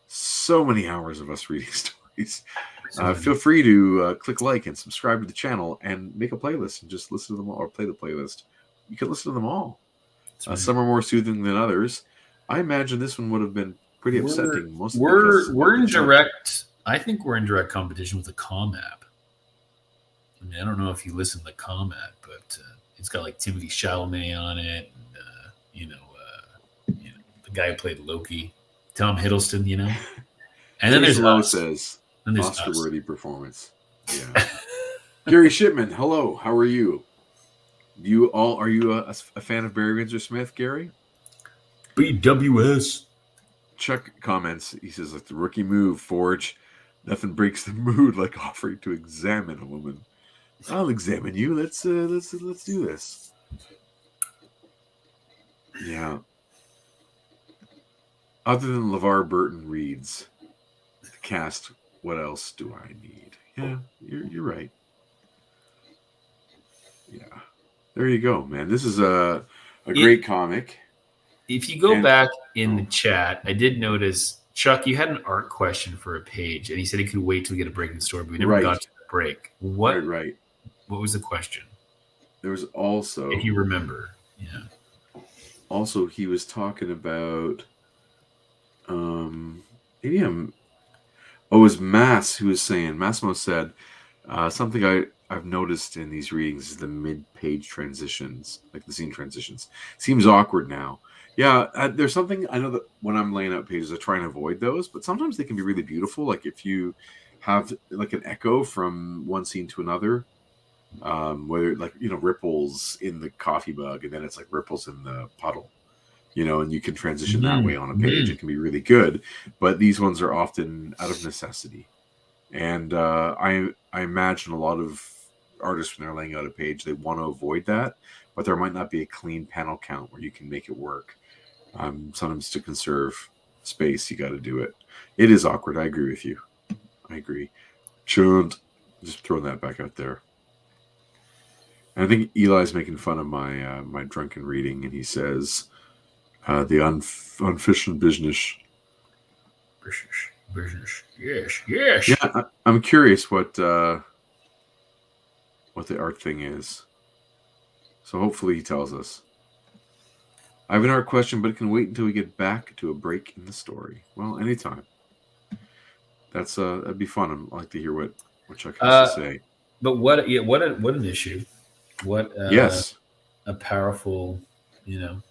so many hours of us reading stories. Feel free to click like and subscribe to the channel and make a playlist and just listen to them all or play the playlist. You can listen to them all. Right. Some are more soothing than others. I imagine this one would have been pretty upsetting. We're in direct. I think we're in direct competition with the Com app. I mean, I don't know if you listen to the Com app, but it's got like Timothy Chalamet on it, and the guy who played Loki, Tom Hiddleston. And then there's Lowe us. says And there's Oscar-worthy performance. Yeah. Gary Shipman, hello. How are you? Are you a fan of Barry Windsor-Smith, Gary? BWS. Chuck comments. He says, like the rookie move, Forge. Nothing breaks the mood like offering to examine a woman. I'll examine you. Let's do this. Yeah. Other than LeVar Burton reads the cast, what else do I need? Yeah, you're right. Yeah. There you go, man. This is a great comic. If you go back in the chat, I did notice, Chuck, you had an art question for a page, and he said he could wait till we get a break in the story, but we never got to the break. What was the question? There was also, if you remember, Also, he was talking about, it was Mass who was saying, Massimo said, something I've noticed in these readings is the mid-page transitions, like the scene transitions. Seems awkward now. Yeah, there's something, I know that when I'm laying out pages, I try and avoid those, but sometimes they can be really beautiful. Like if you have like an echo from one scene to another, whether like, ripples in the coffee mug, and then it's like ripples in the puddle, and you can transition that way on a page. It can be really good, but these ones are often out of necessity. And I imagine a lot of artists, when they're laying out a page, they want to avoid that, but there might not be a clean panel count where you can make it work. Sometimes to conserve space, you got to do it. It is awkward. I agree with you. I agree. Just throwing that back out there. And I think Eli's making fun of my my drunken reading, and he says, "The unfishing business." Business. Yes. Yeah, I'm curious what the art thing is. So hopefully he tells us. I have an art question, but it can wait until we get back to a break in the story. Well, anytime. That'd be fun. I'd like to hear what Chuck has to say. But what an issue. What yes. A powerful, It's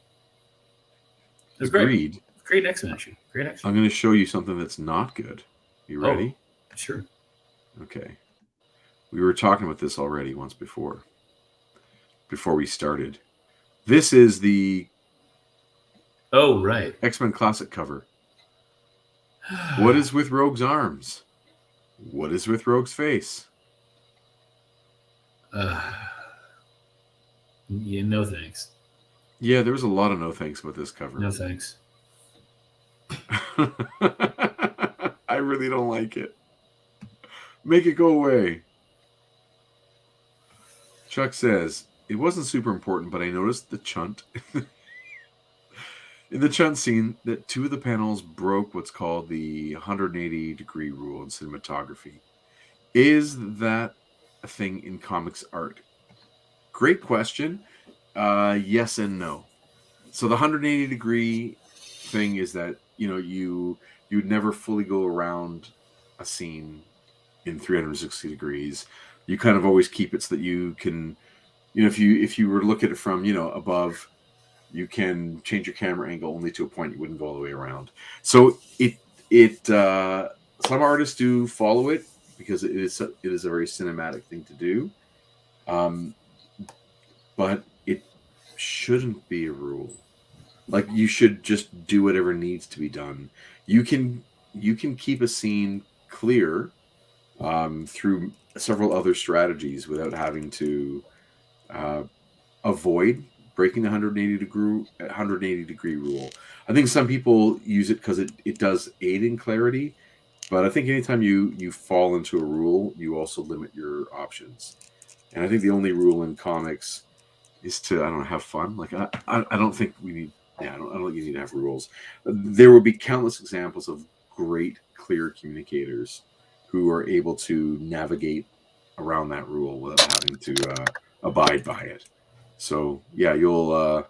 Agreed. Great. Great X-Men issue. Great X-Men. I'm going to show you something that's not good. You ready? Sure. Okay. We were talking about this already once before we started. This is the X-Men Classic cover. What is with Rogue's arms? What is with Rogue's face? No thanks. Yeah, there was a lot of no thanks about this cover. No thanks. I really don't like it. Make it go away. Chuck says, it wasn't super important, but I noticed the chunt in the chunt scene that two of the panels broke what's called the 180-degree rule in cinematography. Is that a thing in comics art? Great question. Yes and no. So the 180-degree thing is that, you'd never fully go around a scene in 360 degrees. You kind of always keep it so that you can, if you were to look at it from, above, you can change your camera angle only to a point. You wouldn't go all the way around. So some artists do follow it because it is a very cinematic thing to do. But it shouldn't be a rule. Like, you should just do whatever needs to be done. You can keep a scene clear through several other strategies without having to avoid breaking the 180 degree rule. I think some people use it because it does aid in clarity, but I think anytime you fall into a rule, you also limit your options. And I think the only rule in comics is to, have fun. Like, I don't think we need. Yeah, I don't think you need to have rules. There will be countless examples of great, clear communicators who are able to navigate around that rule without having to abide by it. So yeah, you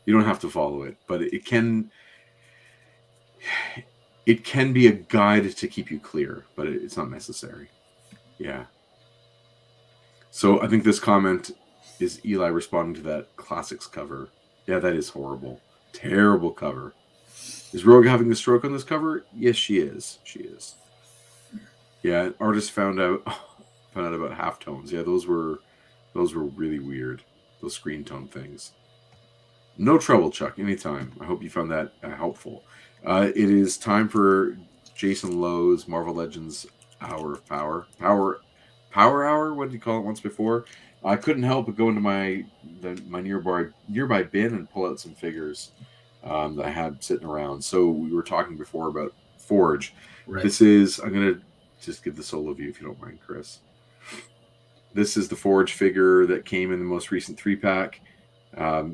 don't have to follow it, but it can be a guide to keep you clear, but it's not necessary. Yeah. So I think this comment is Eli responding to that classics cover. Yeah, that is horrible. Terrible cover. Is Rogue having a stroke on this cover? Yes, she is. She is. Yeah, artist found out about halftones. Yeah, those were really weird. Those screen tone things. No trouble, Chuck. Anytime. I hope you found that helpful. It is time for Jason Lowe's Marvel Legends Hour of Power. Power Hour? What did you call it once before? I couldn't help but go into my nearby bin and pull out some figures that I had sitting around. So we were talking before about Forge. Right. This is, I'm going to just give the solo view if you don't mind, Chris. This is the Forge figure that came in the most recent 3-pack.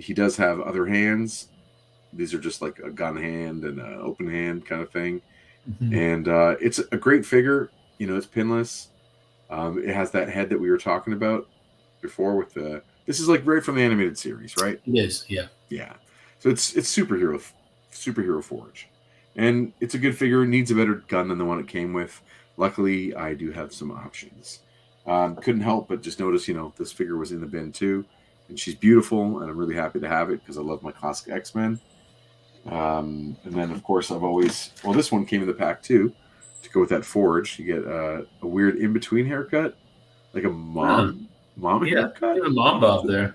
He does have other hands. These are just like a gun hand and an open hand kind of thing. Mm-hmm. And it's a great figure. You know, it's pinless. It has that head that we were talking about before with the... This is like right from the animated series, right? It is, yeah. Yeah. So it's superhero Forge. And it's a good figure. It needs a better gun than the one it came with. Luckily, I do have some options. Couldn't help but just notice, you know, this figure was in the bin too. And she's beautiful, and I'm really happy to have it because I love my classic X-Men. And then, of course, this one came in the pack too. To go with that Forge, you get a weird in-between haircut, like a mom haircut. Yeah, a mom bob there.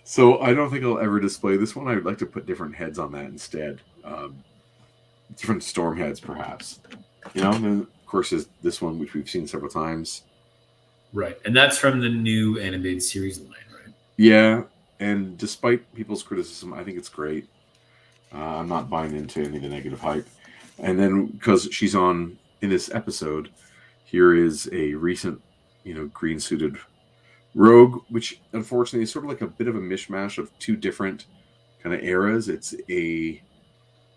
So I don't think I'll ever display this one. I would like to put different heads on that instead. Different storm heads, perhaps. You know, and then, of course, is this one, which we've seen several times. Right, and that's from the new animated series line, right? Yeah, and despite people's criticism, I think it's great. I'm not buying into any of the negative hype. And then, because she's on in this episode, here is a recent, you know, green-suited Rogue, which unfortunately is sort of like a bit of a mishmash of two different kind of eras. It's a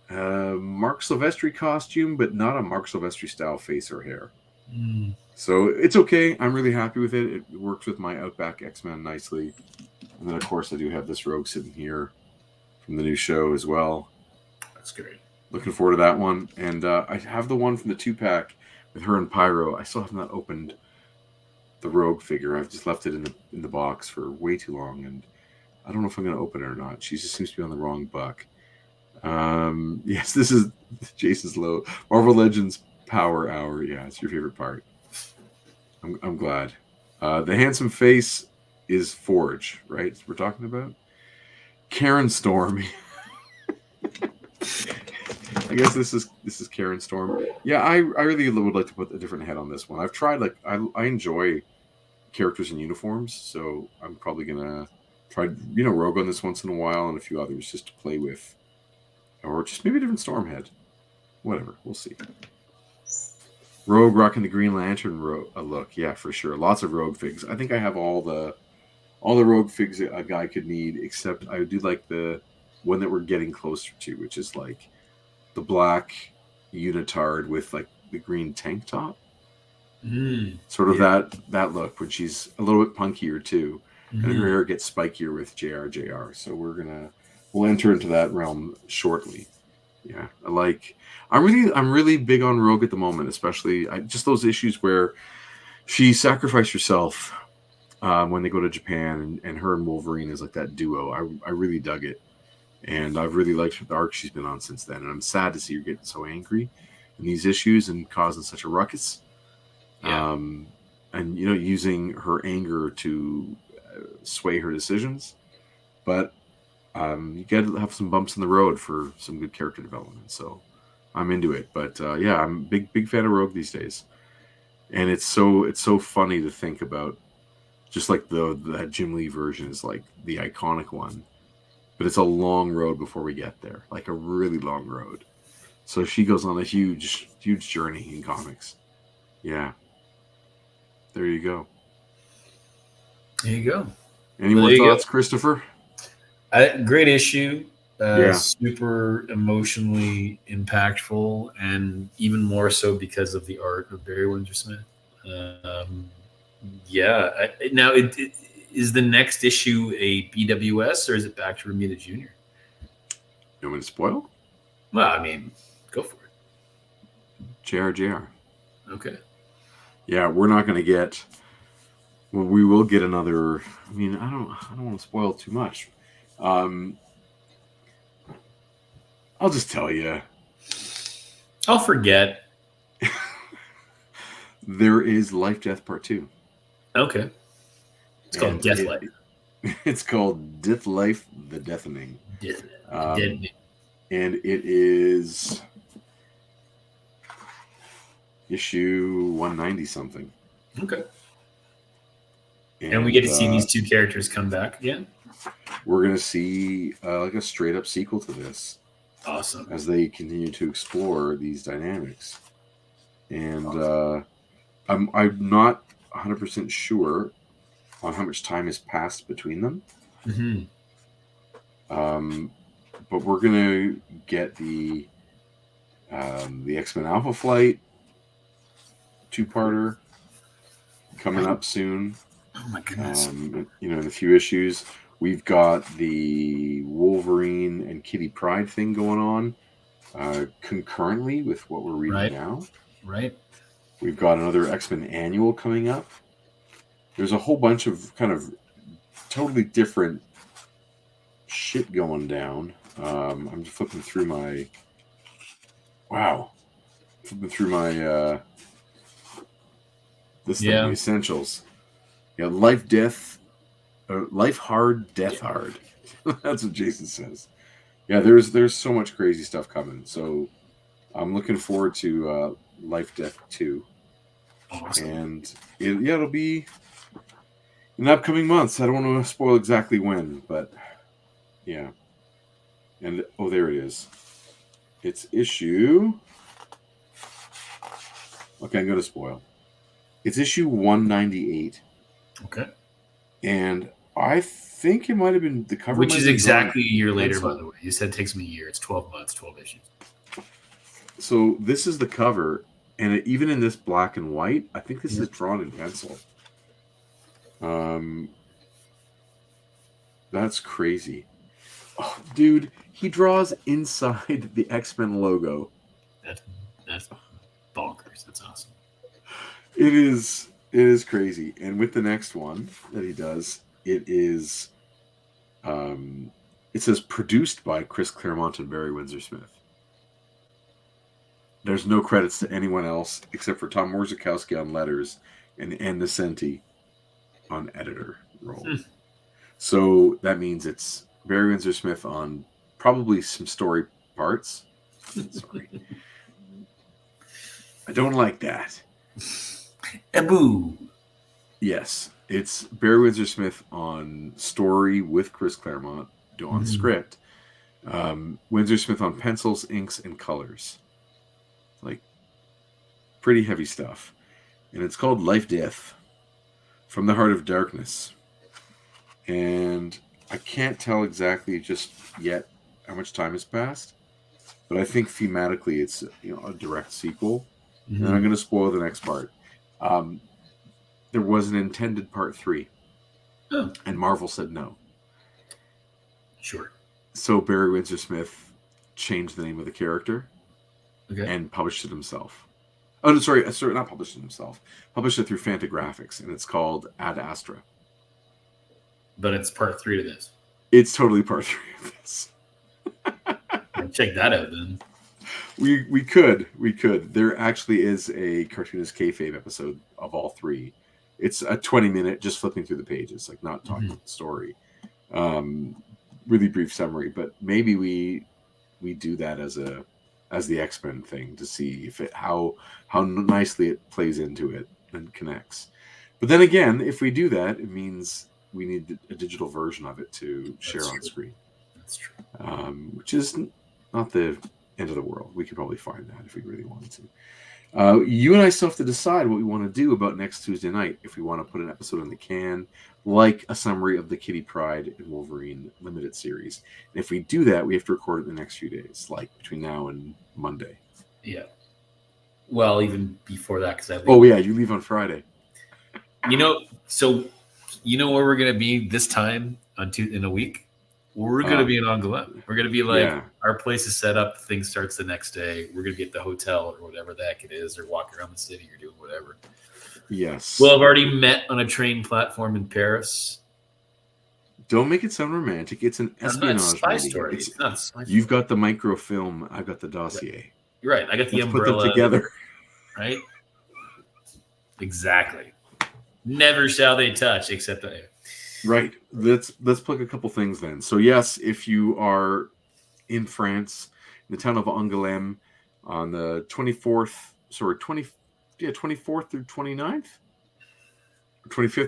Mark Silvestri costume, but not a Mark Silvestri style face or hair. Mm. So it's okay. I'm really happy with it. It works with my Outback X-Men nicely. And then, of course, I do have this Rogue sitting here from the new show as well. That's great. Looking forward to that one. And I have the one from the 2-pack with her and Pyro. I still have not opened the Rogue figure. I've just left it in the box for way too long, and I don't know if I'm going to open it or not. She just seems to be on the wrong buck. Yes, this is Jason's Low. Marvel Legends Power Hour. Yeah, it's your favorite part. I'm glad. The handsome face is Forge, right? We're talking about Karen Storm. I guess this is Karen Storm. Yeah, I really would like to put a different head on this one. I've tried, like, I enjoy characters in uniforms, so I'm probably gonna try, you know, Rogue on this once in a while and a few others just to play with, or just maybe a different Storm head. Whatever, we'll see. Rogue rocking the Green Lantern look, yeah, for sure. Lots of Rogue figs. I think I have all the Rogue figs a guy could need, except I do like the one that we're getting closer to, which is like the black unitard with like the green tank top. Sort of that look when she's a little bit punkier too, and her hair gets spikier with JR. So we'll enter into that realm shortly. Yeah, I'm really big on Rogue at the moment, especially just those issues where she sacrificed herself when they go to Japan, and her and Wolverine is like that duo. I really dug it. And I've really liked the arc she's been on since then. And I'm sad to see her getting so angry in these issues and causing such a ruckus. Yeah. And, you know, using her anger to sway her decisions. But you got to have some bumps in the road for some good character development. So I'm into it. But, yeah, I'm a big fan of Rogue these days. And it's so funny to think about. Just like that Jim Lee version is like the iconic one. But it's a long road before we get there, like a really long road. So she goes on a huge journey in comics. Yeah. There you go. There you go. Any more thoughts, Christopher? Great issue. Yeah. Super emotionally impactful, and even more so because of the art of Barry Windsor-Smith. Now, is the next issue a BWS or is it back to Romita Jr.? You want me to spoil? Well, I mean, go for it. JR. Okay. Yeah, we're not going to get. Well, we will get another. I mean, I don't want to spoil too much. I'll just tell you. I'll forget. There is Life Death Part 2. Okay. It's called Death Life. It's called Death Life: The Deafening. Deadening. And it is issue 190 something. Okay. And we get to see these two characters come back again? We're going to see like a straight up sequel to this. Awesome. As they continue to explore these dynamics. And I'm not 100% sure on how much time has passed between them. Mm-hmm. But we're going to get the X-Men Alpha Flight 2-parter coming up soon. Oh my goodness. In a few issues. We've got the Wolverine and Kitty Pryde thing going on concurrently with what we're reading now. Right. We've got another X-Men annual coming up. There's a whole bunch of kind of totally different shit going down. I'm just flipping through my... Wow. Flipping through my... this thing, the essentials. Yeah, Life Hard, Death Hard. That's what Jason says. Yeah, there's so much crazy stuff coming. So I'm looking forward to Life Death 2. Awesome. And it'll be in upcoming months. I don't want to spoil exactly when, but yeah. And there it is. It's issue... Okay, I'm going to spoil. It's issue 198. Okay. And I think it might have been the cover. Which is exactly a year later, by the way. You said it takes me a year. It's 12 months, 12 issues. So this is the cover. And even in this black and white, I think this is drawn in pencil. That's crazy. Oh, dude, he draws inside the X-Men logo. That's bonkers. That's awesome. It is crazy. And with the next one that he does, it is it says produced by Chris Claremont and Barry Windsor-Smith. There's no credits to anyone else except for Tom Morzakowski on letters and Ann Nesenti on editor role. So that means it's Barry Windsor-Smith on probably some story parts. Sorry. I don't like that. Boo. Yes, it's Barry Windsor-Smith on story with Chris Claremont on script. Windsor-Smith on pencils, inks, and colors. Like, pretty heavy stuff. And it's called Life Death from the Heart of Darkness. And I can't tell exactly just yet how much time has passed, but I think thematically it's a direct sequel. And I'm going to spoil the next part. There was an intended part 3, and Marvel said no. Sure. So Barry Windsor-Smith changed the name of the character and published it himself. Oh, no, sorry, not published it himself. Published it through Fantagraphics, and it's called Ad Astra. But it's part 3 to this. It's totally part 3 of this. Check that out then. We could. There actually is a Cartoonist Kayfabe episode of all 3. It's a 20-minute just flipping through the pages, like not talking about the story. Really brief summary, but maybe we do that as the X-Men thing to see if how nicely it plays into it and connects. But then again, if we do that, it means we need a digital version of it to share on screen. That's true. Which is not the end of the world. We could probably find that if we really wanted to. You and I still have to decide what we want to do about next Tuesday night. If we want to put an episode in the can, like a summary of the Kitty Pryde and Wolverine limited series. And if we do that, we have to record it in the next few days, like between now and Monday. Yeah. Well, even before that, because Oh yeah, you leave on Friday. So you know where we're gonna be this time in a week? We're gonna be in Angoulême. We're gonna be like, our place is set up. Thing starts the next day. We're gonna be at the hotel or whatever the heck it is, or walk around the city or doing whatever. Yes. We'll have already met on a train platform in Paris. Don't make it sound romantic. It's an espionage spy story. It's not a spy story. You've got the microfilm. I've got the dossier. You're right. I got the Let's umbrella. Put them together. Right? Exactly. Never shall they touch, except Right. Let's plug a couple things then. So yes, if you are in France, in the town of Angoulême, on the 24th through 29th, 25th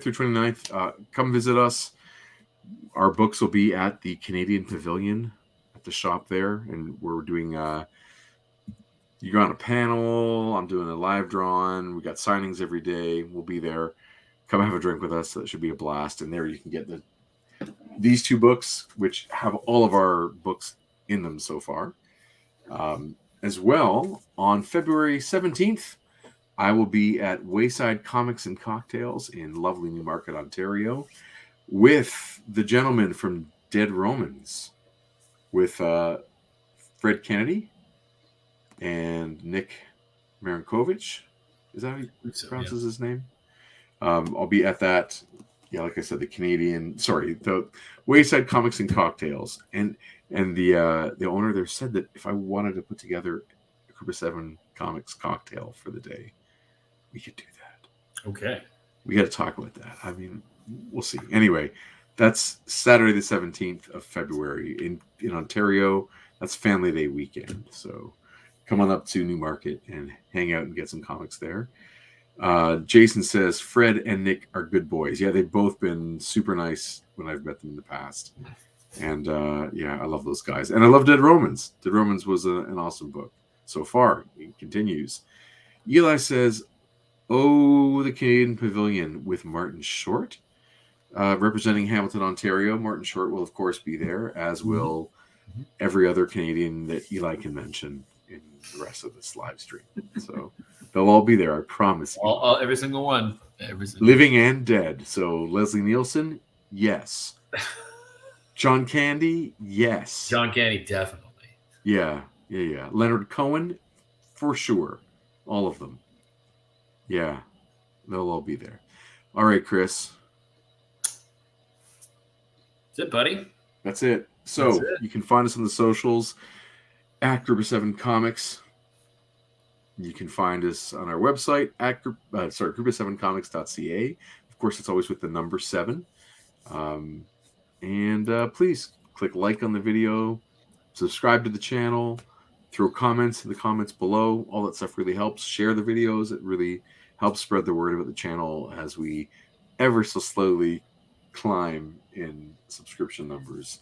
through 29th, come visit us. Our books will be at the Canadian Pavilion at the shop there, and we're doing you're on a panel. I'm doing a live drawing. We got signings every day. We'll be there. Come have a drink with us. That should be a blast. And there you can get these two books, which have all of our books in them so far. As well, on February 17th, I will be at Wayside Comics and Cocktails in lovely Newmarket, Ontario, with the gentleman from Dead Romans, with Fred Kennedy and Nick Marinkovich. Is that how he pronounces his name? I'll be at that. Yeah, like I said, the Wayside Comics and Cocktails, and the owner there said that if I wanted to put together a Group of 7 Comics cocktail for the day, we could do that. Okay. We got to talk about that. I mean, we'll see. Anyway, that's Saturday the 17th of February in Ontario. That's Family Day weekend. So come on up to Newmarket and hang out and get some comics there. Jason says Fred and Nick are good boys. Yeah, they've both been super nice when I've met them in the past. And yeah, I love those guys. And I love Dead Romans. Dead Romans was an awesome book so far. It continues. Eli says, "Oh, the Canadian Pavilion with Martin Short, representing Hamilton, Ontario. Martin Short will, of course, be there, as will every other Canadian that Eli can mention in the rest of this live stream. So they'll all be there, I promise you. Every single one. Living and dead. So Leslie Nielsen, yes. John Candy, yes. John Candy, definitely. Yeah. Leonard Cohen, for sure. All of them. Yeah, they'll all be there. All right, Chris. That's it, buddy. That's it. So you can find us on the socials at Group of 7 Comics. You can find us on our website at group of7comics.ca. Of course, it's always with the number 7. And please click like on the video, subscribe to the channel, throw comments in the comments below. All that stuff really helps. Share the videos. It really helps spread the word about the channel as we ever so slowly climb in subscription numbers.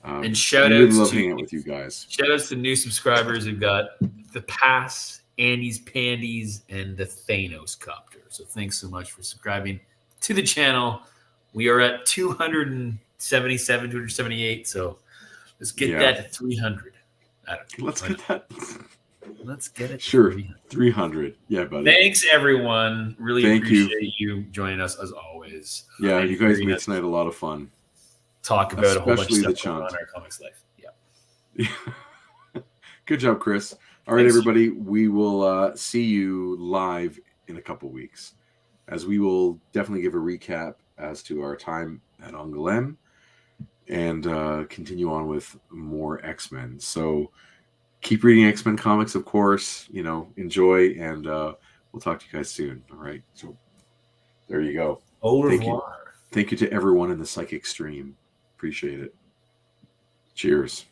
And shout really outs love to hanging out with you guys. Shout outs to new subscribers. We've got the Pass, Andy's Pandies, and the Thanos Copter. So thanks so much for subscribing to the channel. We are at 277, 278. So let's get that to 300. Let's get that. Let's get it. Sure. 300. Yeah, buddy. Thanks, everyone. Really appreciate you joining us as always. Yeah, you guys made tonight a lot of fun. Talk about a whole bunch of stuff going on in our comics life. Yeah. Good job, Chris. All right, everybody. We will see you live in a couple weeks, as we will definitely give a recap as to our time at Angoulême and continue on with more X-Men. So keep reading X-Men comics, of course. Enjoy, and we'll talk to you guys soon. All right. So there you go. Au revoir. Thank you to everyone in the psychic stream. Appreciate it. Cheers.